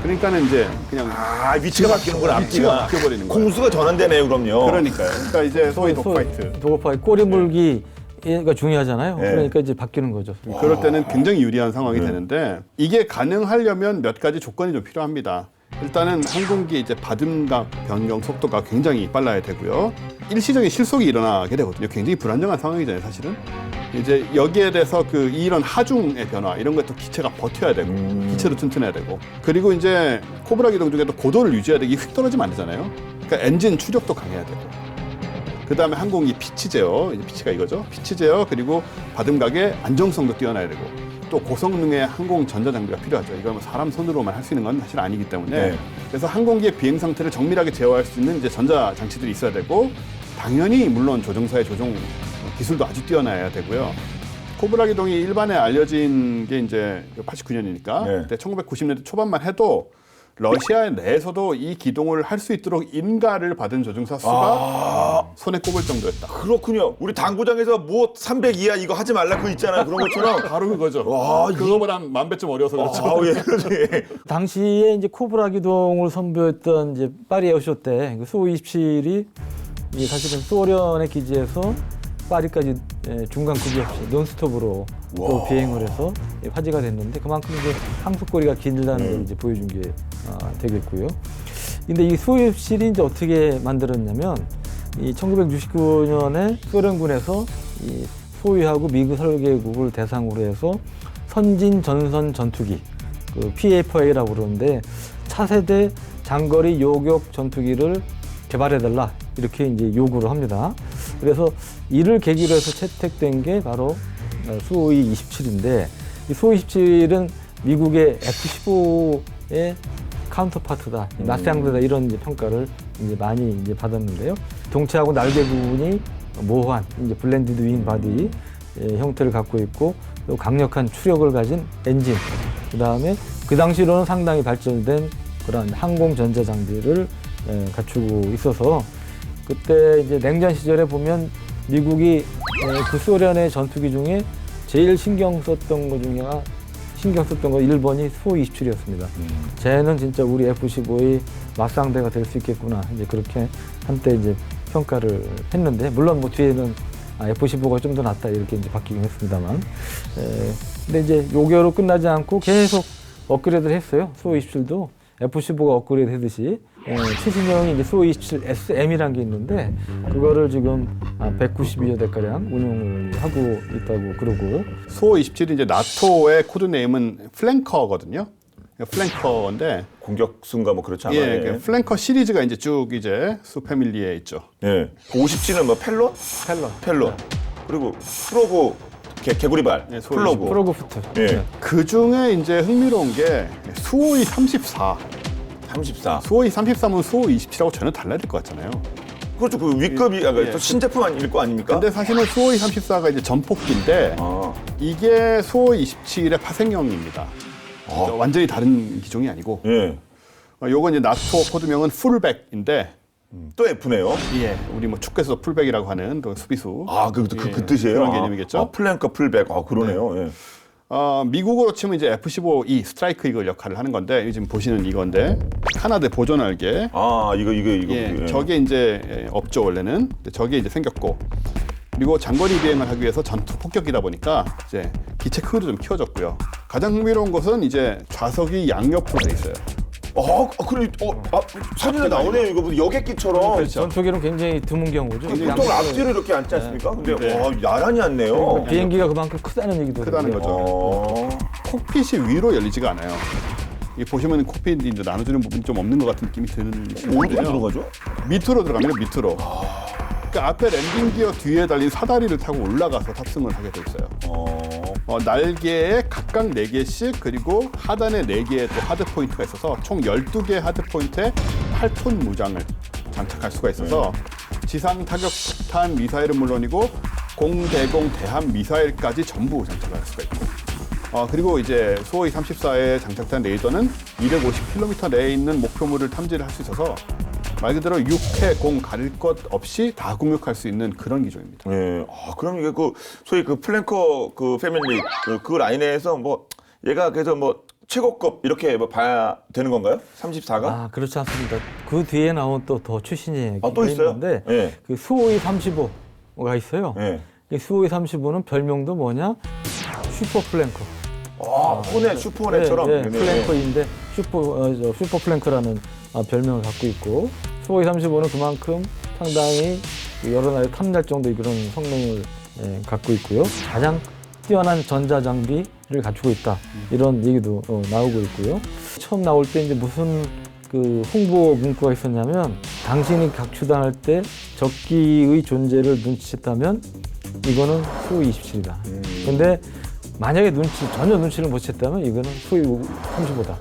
그러니까는 이제 그냥 아, 위치가 바뀌는구나, 위치가 앞뒤가. 바뀌어버리는 거예요. 공수가 전환되네요, 그럼요. 그러니까요. 그러니까 이제 소위 독파이트. 도그파이트 꼬리 물기가 중요하잖아요. 네. 그러니까 이제 바뀌는 거죠. 그럴 때는 굉장히 유리한 상황이 네. 되는데 이게 가능하려면 몇 가지 조건이 좀 필요합니다. 일단은 항공기의 이제 받음각 변경 속도가 굉장히 빨라야 되고요. 일시적인 실속이 일어나게 되거든요. 굉장히 불안정한 상황이잖아요, 사실은. 이제 여기에 대해서 이런 하중의 변화 이런 것도 기체가 버텨야 되고 기체도 튼튼해야 되고 그리고 이제 코브라 기동 중에도 고도를 유지해야 되기 휙 떨어지면 안 되잖아요. 그러니까 엔진 추력도 강해야 되고 그 다음에 항공기 피치 제어, 이제 피치가 이거죠. 피치 제어 그리고 받음각의 안정성도 뛰어나야 되고 또 고성능의 항공 전자 장비가 필요하죠. 이걸 뭐 사람 손으로만 할 수 있는 건 사실 아니기 때문에 네. 그래서 항공기의 비행 상태를 정밀하게 제어할 수 있는 이제 전자 장치들이 있어야 되고 당연히 물론 조종사의 조종 기술도 아주 뛰어나야 되고요. 코브라 기동이 일반에 알려진 게 이제 89년이니까 네. 그때 1990년대 초반만 해도 러시아 내에서도 이 기동을 할 수 있도록 인가를 받은 조종사 수가 손에 꼽을 정도였다. 그렇군요. 우리 당구장에서 뭐 300 이하 이거 하지 말라 그거 있잖아요. 그런 것처럼. 바로 그거죠. 와, 그거보다 만 배쯤 어려워서 그렇죠. 아, 예, 그렇지. 당시에 이제 코브라 기동을 선보였던 이제 파리 에어쇼 때 수-27이 사실은 소련의 기지에서 파리까지 중간 급이 없이 논스톱으로 또 비행을 해서 화제가 됐는데 그만큼 이제 항속거리가 길다는 걸 이제 보여준 게 되겠고요. 근데 이 수-27이 이제 어떻게 만들었냐면 이 1969년에 소련군에서 이 소위하고 미국 설계국을 대상으로 해서 선진 전선 전투기 그 PFA라고 그러는데 차세대 장거리 요격 전투기를 개발해달라 이렇게 이제 요구를 합니다. 그래서 이를 계기로 해서 채택된 게 바로 수호이 27인데 이 수호이 27은 미국의 F-15의 카운터파트다, 맞상대다 이런 이제 평가를 이제 많이 이제 받았는데요. 동체하고 날개 부분이 모호한 이제 블렌디드 윙 바디 형태를 갖고 있고 또 강력한 추력을 가진 엔진, 그다음에 그 당시로는 상당히 발전된 그런 항공 전자 장비를 갖추고 있어서 그때 이제 냉전 시절에 보면 미국이 그 소련의 전투기 중에 제일 신경 썼던 거 1번이 수-27이었습니다. 쟤는 진짜 우리 F-15의 맞상대가 될 수 있겠구나. 이제 그렇게 한때 이제 평가를 했는데 물론 뭐 뒤에는 F-15가 좀 더 낫다 이렇게 이제 바뀌긴 했습니다만. 근데 이제 요거로 끝나지 않고 계속 업그레이드를 했어요. 수-27도 F-15가 업그레이드 했듯이 최신형이 이제 수-27 SM이라는 게 있는데 그거를 지금 192여 대가량 운용을 하고 있다고 그러고 수호 27이 이제 나토의 코드네임은 플랭커거든요. 플랭커인데 공격수인가 뭐 그렇지 않아요? 예, 그 플랭커 시리즈가 이제 쭉 이제 수 패밀리에 있죠. 예. 57은 뭐 펠론? 펠론. 그리고 프로그 개구리발. 네, 플로그. 프로그부터. 예. 그 중에 이제 흥미로운 게 수호이 34. 34. 수호이 33은 수호이 27하고 전혀 달라야 될 것 같잖아요. 그렇죠. 그 윗급이 또 신제품 아닐 거 아닙니까? 근데 사실은 수호이 34가 이제 전폭기인데 아. 이게 수호이 27의 파생형입니다. 완전히 다른 기종이 아니고 예. 요건 이제 나스토 코드명은 풀백인데 또 F네요. 예, 우리 뭐 축구에서 풀백이라고 하는 또 수비수. 아, 그 뜻이에요. 그런 개념이겠죠. 아, 플랭크, 풀백. 아, 그러네요. 예. 미국으로 치면 이제 F-15E 스트라이크 이글 역할을 하는 건데 지금 보시는 이건데 카나다 보조날개. 아, 이거. 예, 저게 이제 없죠 원래는. 근데 저게 이제 생겼고. 그리고 장거리 비행을 하기 위해서 전투 폭격기다 보니까 이제 기체 크기도 좀 키워졌고요. 가장 흥미로운 것은 이제 좌석이 양옆으로 돼 있어요. 사진에 나오네요. 이거 무슨 여객기처럼. 그렇죠. 전투기는 굉장히 드문 경우죠. 보통 앞뒤로 이렇게 앉지 않습니까? 근데 네. 야란히 앉네요. 비행기가 그만큼 크다는 얘기도 크다는 해요. 거죠. 콕핏이 위로 열리지가 않아요. 이 보시면 콕핏이 이제 나눠주는 부분이 좀 없는 것 같은 느낌이 드는 어디로 들어가죠? 밑으로 들어갑니다. 밑으로. 그러니까 앞에 랜딩 기어 뒤에 달린 사다리를 타고 올라가서 탑승을 하게 돼 있어요. 날개에 각각 4개씩 그리고 하단에 4개의 또 하드 포인트가 있어서 총 12개의 하드 포인트에 8톤 무장을 장착할 수가 있어서 지상 타격 폭탄 미사일은 물론이고 공대공 대함 미사일까지 전부 장착을 할 수가 있고 그리고 이제 수호이 34에 장착된 레이더는 250km 내에 있는 목표물을 탐지를 할 수 있어서 말 그대로 육해, 공 가릴 것 없이 다 공격할 수 있는 그런 기종입니다. 예. 그럼 이게 소위 플랭커 패밀리 그 라인에서 뭐 얘가 그래서 뭐 최고급 이렇게 뭐 봐야 되는 건가요? 34가? 아, 그렇지 않습니다. 그 뒤에 나온 또 더 최신의 또 있어요? 있는데 예. 그 수호이 35가 있어요. 예. 이 수호이 35는 별명도 뭐냐? 슈퍼 플랭커. 혼의 슈퍼혼의처럼. 네, 플랭커인데 슈퍼 플랭커라는 별명을 갖고 있고 수호이 35는 그만큼 상당히 여러 나라에 탐날 정도의 그런 성능을 갖고 있고요. 가장 뛰어난 전자장비를 갖추고 있다. 이런 얘기도 나오고 있고요. 처음 나올 때 이제 무슨 그 홍보 문구가 있었냐면 당신이 각추당할 때 적기의 존재를 눈치챘다면 이거는 수호이 27이다. 근데 만약에 전혀 눈치를 못 챘다면 이거는 수호이 35다.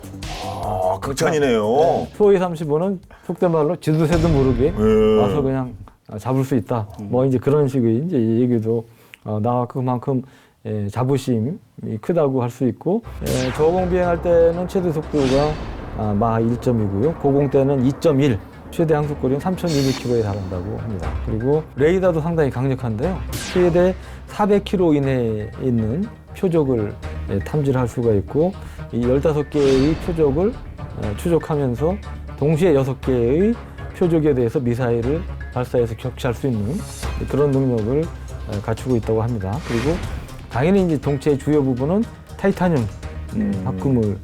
극찬이네요. 수호이 35는 속된 말로 지도 새도 모르게 와서 그냥 잡을 수 있다. 뭐 이제 그런 식의 이제 얘기도 나왔고 그만큼 자부심이 크다고 할 수 있고 저공 비행할 때는 최대 속도가 마 1.2고요. 고공 때는 2.1. 최대 항속거리는 3,200km에 달한다고 합니다. 그리고 레이더도 상당히 강력한데요. 최대 400km 이내에 있는 표적을 탐지를 할 수가 있고 이 15개의 표적을 추적하면서 동시에 6개의 표적에 대해서 미사일을 발사해서 격추할 수 있는 그런 능력을 갖추고 있다고 합니다. 그리고 당연히 이제 동체의 주요 부분은 타이타늄 합금을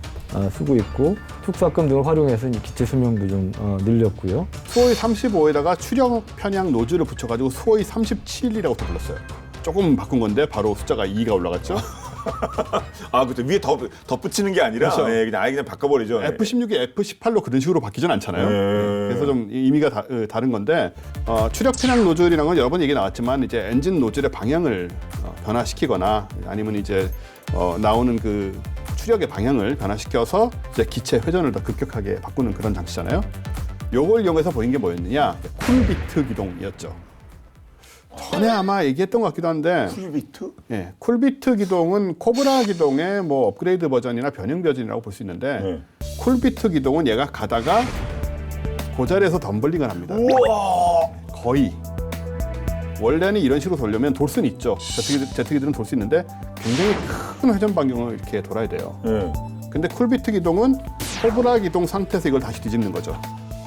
쓰고 있고 특수합금 등을 활용해서 이제 기체 수명도 좀 늘렸고요. 수호이 35에다가 추력 편향 노즐을 붙여가지고 수호이 37이라고 또 불렀어요. 조금 바꾼 건데 바로 숫자가 2가 올라갔죠. 그렇죠. 위에 덧붙이는 게 아니라 그렇죠. 그냥 바꿔버리죠. F-16이 F-18로 그런 식으로 바뀌진 않잖아요. 그래서 좀 의미가 다른 건데 추력 편향 노즐이라는 건 여러 번 얘기 나왔지만 이제 엔진 노즐의 방향을 변화시키거나 아니면 이제 나오는 그 추력의 방향을 변화시켜서 이제 기체 회전을 더 급격하게 바꾸는 그런 장치잖아요. 요걸 이용해서 보인 게 뭐였느냐? 쿨비트 기동이었죠. 전에 아마 얘기했던 것 같기도 한데 쿨비트? 예, 쿨비트 기동은 코브라 기동의 뭐 업그레이드 버전이나 변형 버전이라고 볼 수 있는데 쿨비트 기동은 얘가 가다가 그 자리에서 덤블링을 합니다. 우와! 거의. 원래는 이런 식으로 돌려면 돌 수는 있죠. 제트기들은 돌 수 있는데 굉장히 큰 회전 반경을 이렇게 돌아야 돼요. 근데 쿨비트 기동은 코브라 기동 상태에서 이걸 다시 뒤집는 거죠.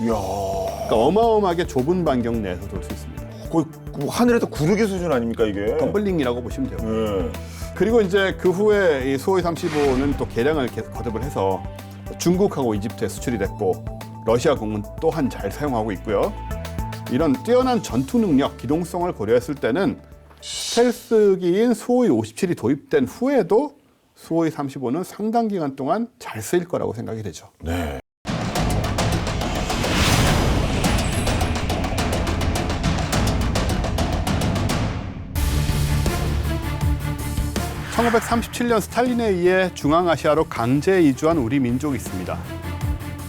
이야. 그러니까 어마어마하게 좁은 반경 내에서 돌 수 있습니다. 거의 하늘에서 구르기 수준 아닙니까 이게? 덤블링이라고 보시면 돼요. 그리고 이제 그 후에 이 수호이 35는 또 개량을 계속 거듭을 해서 중국하고 이집트에 수출이 됐고 러시아공은 또한 잘 사용하고 있고요. 이런 뛰어난 전투 능력, 기동성을 고려했을 때는 스텔스기인 수호이 57이 도입된 후에도 수호이 35는 상당 기간 동안 잘 쓰일 거라고 생각이 되죠. 네. 1937년 스탈린에 의해 중앙아시아로 강제 이주한 우리 민족이 있습니다.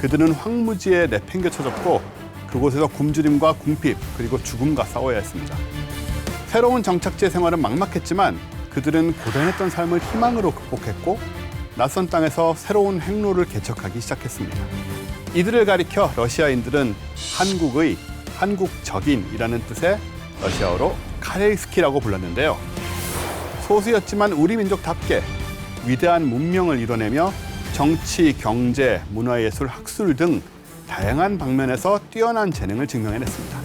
그들은 황무지에 내팽개쳐졌고 그곳에서 굶주림과 궁핍 그리고 죽음과 싸워야 했습니다. 새로운 정착지의 생활은 막막했지만 그들은 고단했던 삶을 희망으로 극복했고 낯선 땅에서 새로운 행로를 개척하기 시작했습니다. 이들을 가리켜 러시아인들은 한국의 한국적인이라는 뜻의 러시아어로 카레이스키라고 불렀는데요. 소수였지만 우리 민족답게 위대한 문명을 이뤄내며 정치, 경제, 문화예술, 학술 등 다양한 방면에서 뛰어난 재능을 증명해냈습니다.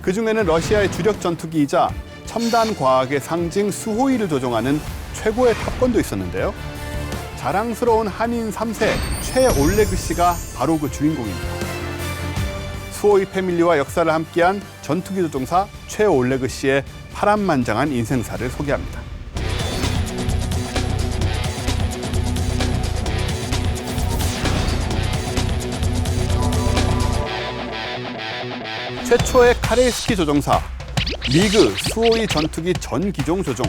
그중에는 러시아의 주력 전투기이자 첨단 과학의 상징 수호이를 조종하는 최고의 탑건도 있었는데요. 자랑스러운 한인 3세 최올레그 씨가 바로 그 주인공입니다. 수호이 패밀리와 역사를 함께한 전투기 조종사 최올레그 씨의 파란만장한 인생사를 소개합니다. 최초의 카레이스키 조종사, 미그 수호이 전투기 전 기종 조종,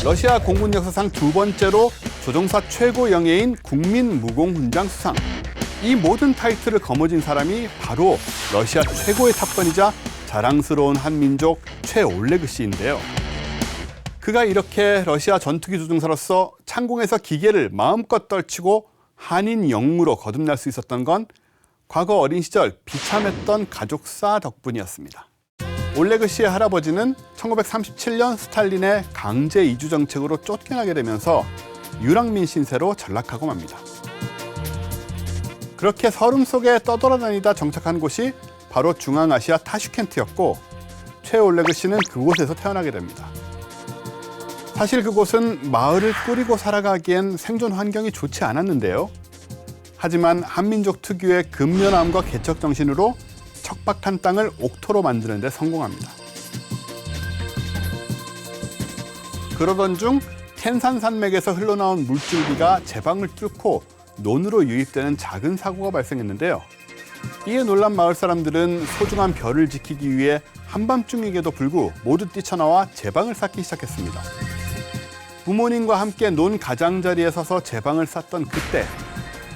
러시아 공군 역사상 두 번째로 조종사 최고 영예인 국민무공훈장 수상. 이 모든 타이틀을 거머쥔 사람이 바로 러시아 최고의 탑건이자 자랑스러운 한민족 최올레그 씨인데요. 그가 이렇게 러시아 전투기 조종사로서 창공에서 기계를 마음껏 떨치고 한인 영웅으로 거듭날 수 있었던 건 과거 어린 시절 비참했던 가족사 덕분이었습니다. 올레그 씨의 할아버지는 1937년 스탈린의 강제 이주 정책으로 쫓겨나게 되면서 유랑민 신세로 전락하고 맙니다. 그렇게 서름 속에 떠돌아다니다 정착한 곳이 바로 중앙아시아 타슈켄트였고 최올레그 씨는 그곳에서 태어나게 됩니다. 사실 그곳은 마을을 꾸리고 살아가기엔 생존 환경이 좋지 않았는데요. 하지만 한민족 특유의 근면함과 개척 정신으로 척박한 땅을 옥토로 만드는 데 성공합니다. 그러던 중 켄산 산맥에서 흘러나온 물줄기가 제방을 뚫고 논으로 유입되는 작은 사고가 발생했는데요. 이에 놀란 마을 사람들은 소중한 별을 지키기 위해 한밤중에도 불구 모두 뛰쳐나와 제방을 쌓기 시작했습니다. 부모님과 함께 논 가장자리에 서서 제방을 쌓던 그때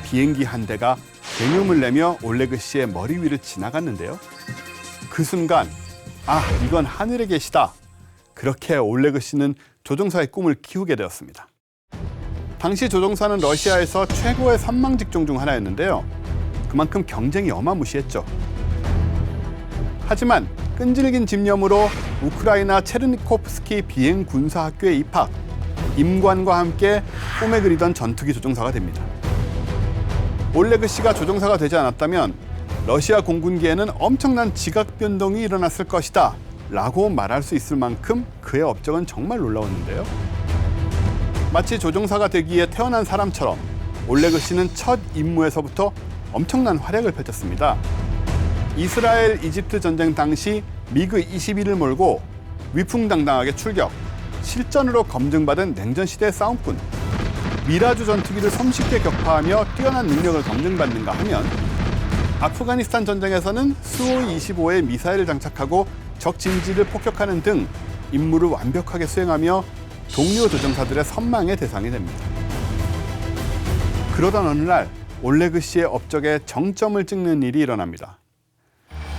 비행기 한 대가 굉음을 내며 올레그 씨의 머리 위를 지나갔는데요. 그 순간 이건 하늘에 계시다. 그렇게 올레그 씨는 조종사의 꿈을 키우게 되었습니다. 당시 조종사는 러시아에서 최고의 선망 직종 중 하나였는데요. 그만큼 경쟁이 어마무시했죠. 하지만 끈질긴 집념으로 우크라이나 체르니코프스키 비행 군사학교에 입학, 임관과 함께 꿈에 그리던 전투기 조종사가 됩니다. 올레그 씨가 조종사가 되지 않았다면 러시아 공군기에는 엄청난 지각 변동이 일어났을 것이다 라고 말할 수 있을 만큼 그의 업적은 정말 놀라웠는데요. 마치 조종사가 되기에 태어난 사람처럼 올레그 씨는 첫 임무에서부터 엄청난 활약을 펼쳤습니다. 이스라엘 이집트 전쟁 당시 미그 21을 몰고 위풍당당하게 출격, 실전으로 검증받은 냉전시대의 싸움꾼, 미라주 전투기를 손쉽게 격파하며 뛰어난 능력을 검증받는가 하면 아프가니스탄 전쟁에서는 수호이 25에 미사일을 장착하고 적 진지를 폭격하는 등 임무를 완벽하게 수행하며 동료 조종사들의 선망의 대상이 됩니다. 그러던 어느 날 올레그 씨의 업적에 정점을 찍는 일이 일어납니다.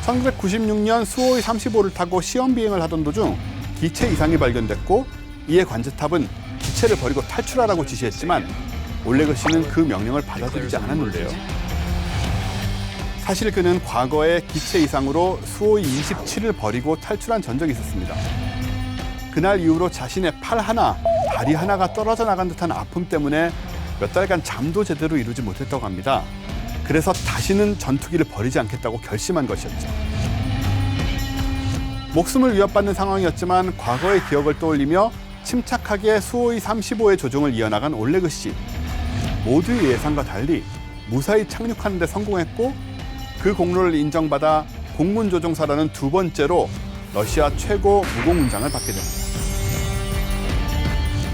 1996년 수호이 35를 타고 시험 비행을 하던 도중 기체 이상이 발견됐고 이에 관제탑은 기체를 버리고 탈출하라고 지시했지만 올레그 씨는 그 명령을 받아들이지 않았는데요. 사실 그는 과거에 기체 이상으로 수호이 27을 버리고 탈출한 전적이 있었습니다. 그날 이후로 자신의 팔 하나, 다리 하나가 떨어져 나간 듯한 아픔 때문에 몇 달간 잠도 제대로 이루지 못했다고 합니다. 그래서 다시는 전투기를 버리지 않겠다고 결심한 것이었죠. 목숨을 위협받는 상황이었지만 과거의 기억을 떠올리며 침착하게 수호이 35의 조종을 이어나간 올레그 씨. 모두의 예상과 달리 무사히 착륙하는 데 성공했고 그 공로를 인정받아 공군조종사라는 두 번째로 러시아 최고 무공훈장을 받게 됩니다.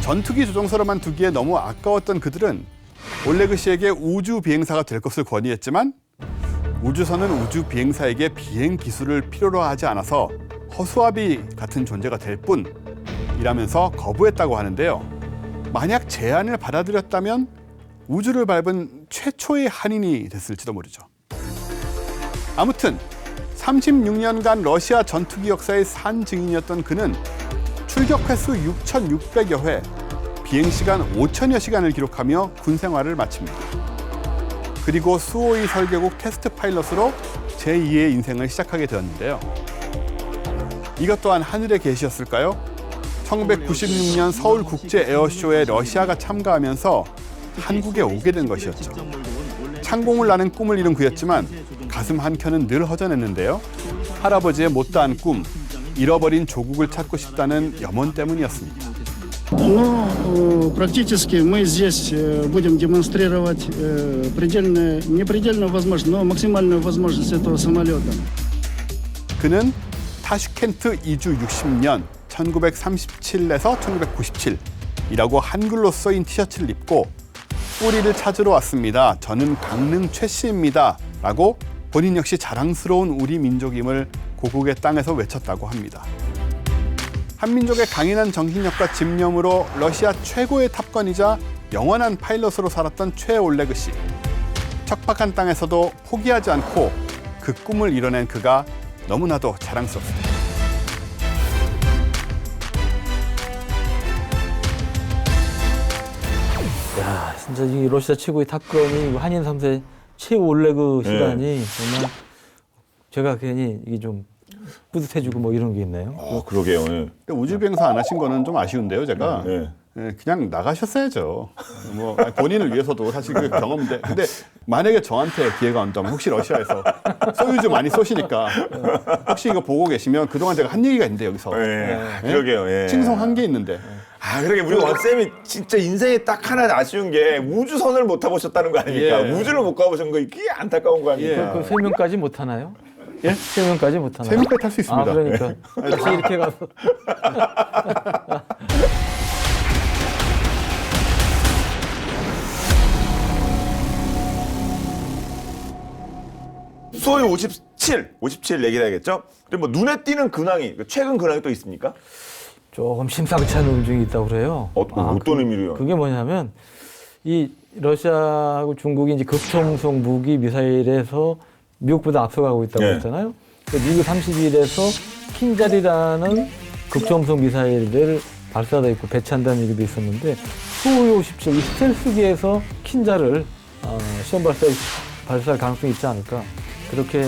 전투기 조종사로만 두기에 너무 아까웠던 그들은 올레그 씨에게 우주 비행사가 될 것을 권유했지만 우주선은 우주 비행사에게 비행 기술을 필요로 하지 않아서 허수아비 같은 존재가 될 뿐이라면서 거부했다고 하는데요. 만약 제안을 받아들였다면 우주를 밟은 최초의 한인이 됐을지도 모르죠. 아무튼 36년간 러시아 전투기 역사의 산 증인이었던 그는 출격 횟수 6,600여 회, 비행시간 5,000여 시간을 기록하며 군 생활을 마칩니다. 그리고 수호이 설계국 테스트 파일럿으로 제2의 인생을 시작하게 되었는데요. 이것 또한 하늘의 계시였을까요? 1996년 서울 국제 에어쇼에 러시아가 참가하면서 한국에 오게 된 것이었죠. 창공을 나는 꿈을 이룬 그였지만 가슴 한켠은 늘 허전했는데요. 할아버지의 못다한 꿈, 잃어버린 조국을 찾고 싶다는 염원 때문이었습니다. Но практически мы здесь будем демонстрировать не предельную возможность, но максимальную возможность этого самолета. 그는 타슈켄트 이주 60년 1937에서 1997이라고 한글로 써인 티셔츠를 입고 뿌리를 찾으러 왔습니다. 저는 강릉 최 씨입니다. 라고 본인 역시 자랑스러운 우리 민족임을 고국의 땅에서 외쳤다고 합니다. 한민족의 강인한 정신력과 집념으로 러시아 최고의 탑건이자 영원한 파일럿으로 살았던 최올레그 씨. 척박한 땅에서도 포기하지 않고 그 꿈을 이뤄낸 그가 너무나도 자랑스럽습니다. 야, 진짜 이 러시아 최고의 탑건이 한인 3세 최올레그 시간이 정말 제가 괜히 이게 좀 뿌듯해지고 뭐 이런 게 있네요. 그러게요. 예. 우주 비행사 안 하신 거는 좀 아쉬운데요, 제가. 네. 예, 그냥 나가셨어야죠. 뭐 본인을 위해서도 사실 그 경험인데. 근데 만약에 저한테 기회가 온다면 혹시 러시아에서 소유주 많이 쏘시니까 혹시 이거 보고 계시면 그동안 제가 한 얘기가 있는데 여기서 그러게요. 예. 칭송한 게 있는데. 그러게 우리 원쌤이 진짜 인생에 딱 하나 아쉬운 게 우주선을 못 타보셨다는 거 아닙니까? 예. 우주를 못 가보신 거 이게 안타까운 거 아닙니까? 그 3명까지 못 하나요? 예? 3명까지 못 하나요? 3명까지 탈 수 있습니다. 그러니까 다시 이렇게 가서 수호이 57 얘기해야겠죠? 그리고 뭐 눈에 띄는 근황이 최근 근황이 또 있습니까? 조금 심상치 않은 움직임이 있다고 그래요. 어떤 의미로요? 그게 뭐냐면 이 러시아하고 중국이 이제 극초음속 무기 미사일에서 미국보다 앞서가고 있다고 네. 했잖아요. 미국 30일에서 킨자리라는 극초음속 미사일을 발사하다 있고 배치한다는 얘기도 있었는데 수호이 57 이 스텔스기에서 킨자를 시험 발사할 가능성이 있지 않을까 그렇게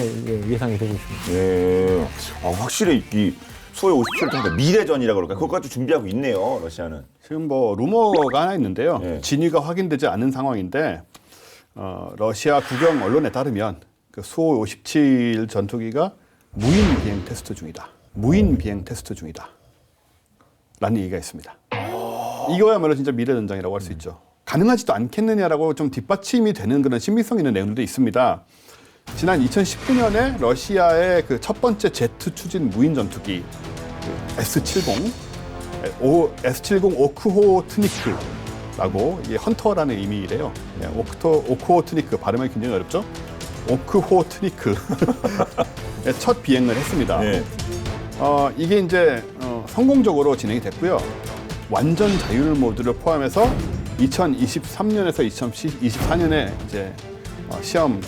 예상이 되고 있습니다. 예. 확실히 이 수호이 57을 통해서 미래전이라고 그럴까? 그것까지 준비하고 있네요, 러시아는. 지금 뭐 루머가 하나 있는데요. 네. 진위가 확인되지 않은 상황인데 러시아 국영 언론에 따르면 그 수호 57 전투기가 무인 비행 테스트 중이다. 무인 비행 테스트 중이다. 라는 얘기가 있습니다. 이거야말로 진짜 미래전장이라고 할 수 있죠. 가능하지도 않겠느냐라고 좀 뒷받침이 되는 그런 신빙성 있는 내용들도 있습니다. 지난 2019년에 러시아의 그 첫 번째 제트 추진 무인 전투기 그 S70 오크호트니크라고 이게 헌터라는 의미래요. 오크호트니크 발음이 굉장히 어렵죠. 오크호트니크 첫 비행을 했습니다. 네. 이게 이제 성공적으로 진행이 됐고요. 완전 자율 모드를 포함해서 2023년에서 2024년에 이제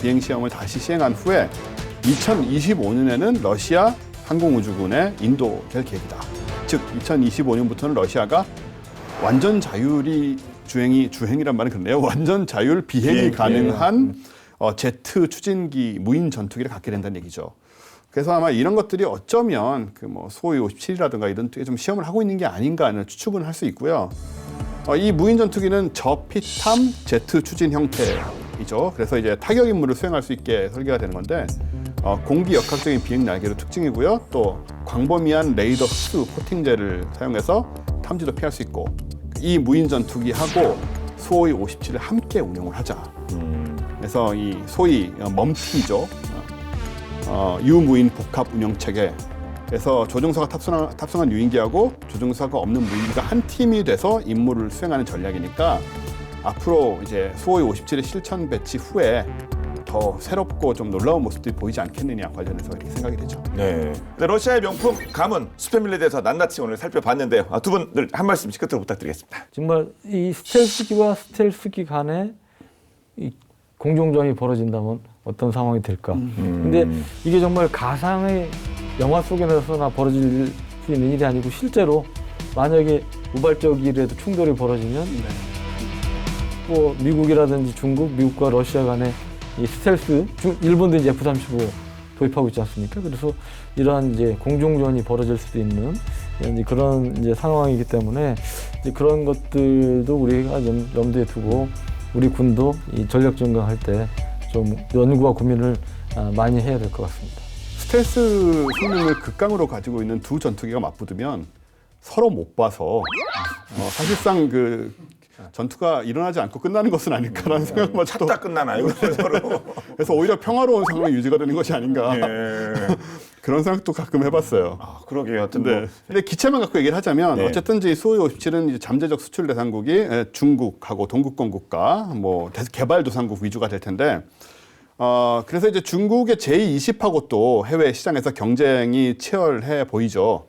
비행 시험을 다시 시행한 후에 2025년에는 러시아 항공우주군에 인도될 계획이다. 즉 2025년부터는 러시아가 완전 주행이란 말은 그렇네요. 완전 자율 비행이 가능한 제트 추진기 무인 전투기를 갖게 된다는 얘기죠. 그래서 아마 이런 것들이 어쩌면 그 뭐 수호이 57이라든가 이런 쪽에 좀 시험을 하고 있는 게 아닌가 하는 추측은 할 수 있고요. 이 무인 전투기는 저피탐 제트 추진 형태이죠. 그래서 이제 타격 임무를 수행할 수 있게 설계가 되는 건데 공기 역학적인 비행 날개로 특징이고요. 또 광범위한 레이더 흡수 코팅제를 사용해서 탐지도 피할 수 있고 이 무인 전투기하고 수호이 57을 함께 운용을 하자. 그래서 이 소위 멈티죠. 유무인 복합 운영 체계. 그래서 조종사가 탑승한 유인기하고 조종사가 없는 무인기가 한 팀이 돼서 임무를 수행하는 전략이니까 앞으로 이제 수호이 57의 실천 배치 후에 더 새롭고 좀 놀라운 모습들이 보이지 않겠느냐 관련해서 이렇게 생각이 되죠. 네. 러시아의 명품 가문 스페밀리에 대해서 낱낱이 오늘 살펴봤는데요. 두 분들 한 말씀씩 끝으로 부탁드리겠습니다. 정말 이 스텔스기와 스텔스기 간의 이 공중전이 벌어진다면 어떤 상황이 될까. 근데 이게 정말 가상의 영화 속에서나 벌어질 수 있는 일이 아니고 실제로 만약에 우발적이라도 충돌이 벌어지면 뭐 미국이라든지 중국, 미국과 러시아 간의 이 스텔스, 일본도 이제 F-35 도입하고 있지 않습니까? 그래서 이러한 이제 공중전이 벌어질 수도 있는 이제 그런 이제 상황이기 때문에 이제 그런 것들도 우리가 좀 염두에 두고 우리 군도 이 전력 증강할 때 좀 연구와 고민을 많이 해야 될 것 같습니다. 스텔스 성능을 극강으로 가지고 있는 두 전투기가 맞붙으면 서로 못 봐서 사실상 그 전투가 일어나지 않고 끝나는 것은 아닐까라는 생각마저 찾다 끝나나요? 서로. 그래서 오히려 평화로운 상황이 유지가 되는 것이 아닌가 예. 그런 생각도 가끔 해봤어요. 아, 그러게요. 하여튼 네. 뭐. 근데 기체만 갖고 얘기를 하자면 네. 어쨌든 이제 수호이 57은 이제 잠재적 수출 대상국이 중국하고 동구권 국가, 뭐 개발도상국 위주가 될 텐데, 그래서 이제 중국의 제20하고 또 해외 시장에서 경쟁이 치열해 보이죠.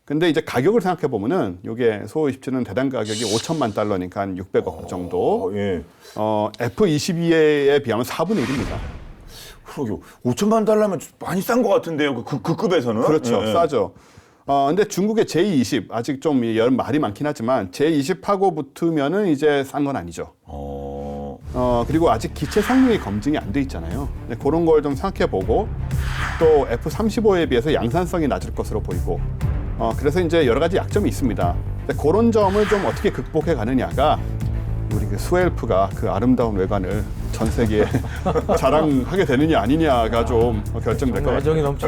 근데 이제 가격을 생각해 보면은 이게 수호이 57은 대당 가격이 5천만 달러니까 한 600억 정도. 예. F-22에 비하면 4분의 1입니다. 그러게요. 5천만 달러면 많이 싼 것 같은데요. 그 급에서는. 그렇죠. 예. 싸죠. 근데 중국의 제20 아직 좀 말이 많긴 하지만 제20하고 붙으면은 이제 싼 건 아니죠. 그리고 아직 기체 성능이 검증이 안 돼 있잖아요. 그런 걸 좀 생각해 보고 또 F-35에 비해서 양산성이 낮을 것으로 보이고 그래서 이제 여러 가지 약점이 있습니다. 근데 그런 점을 좀 어떻게 극복해 가느냐가 우리 그 수엘프가 그 아름다운 외관을 전 세계에 자랑하게 되느냐 아니냐가 좀 결정될 것 같아요. 애정이 넘쳐.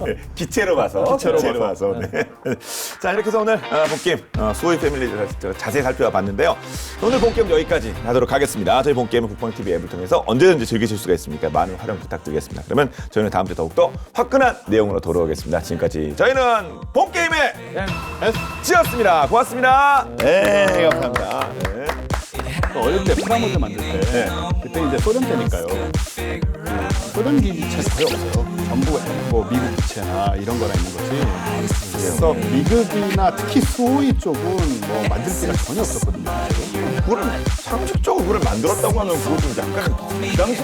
네, 기체로 봐서. 기체로 봐서. 네. 자, 이렇게 해서 오늘 본게임 수호이 패밀리 자세히 살펴봐 봤는데요. 오늘 본게임 여기까지 하도록 하겠습니다. 저희 본게임은 국방TV 앱을 통해서 언제든지 즐기실 수가 있으니까 많은 활용 부탁드리겠습니다. 그러면 저희는 다음 주에 더욱더 화끈한 내용으로 돌아오겠습니다. 지금까지 저희는 본게임의 S였습니다. 고맙습니다. 네, 감사합니다. 네. 어릴 때 프라모델 만들 때 그때 이제 소련 때니까요. 소련 기체가 거의 없어요. 전부 뭐 미국 기체나 이런 거나 있는 거지. 그래서 미국이나 특히 수호이 쪽은 뭐 만들 데가 전혀 없었거든요. 그거를 상식적으로 그걸 만들었다고 하면 그거 좀 약간 그 당시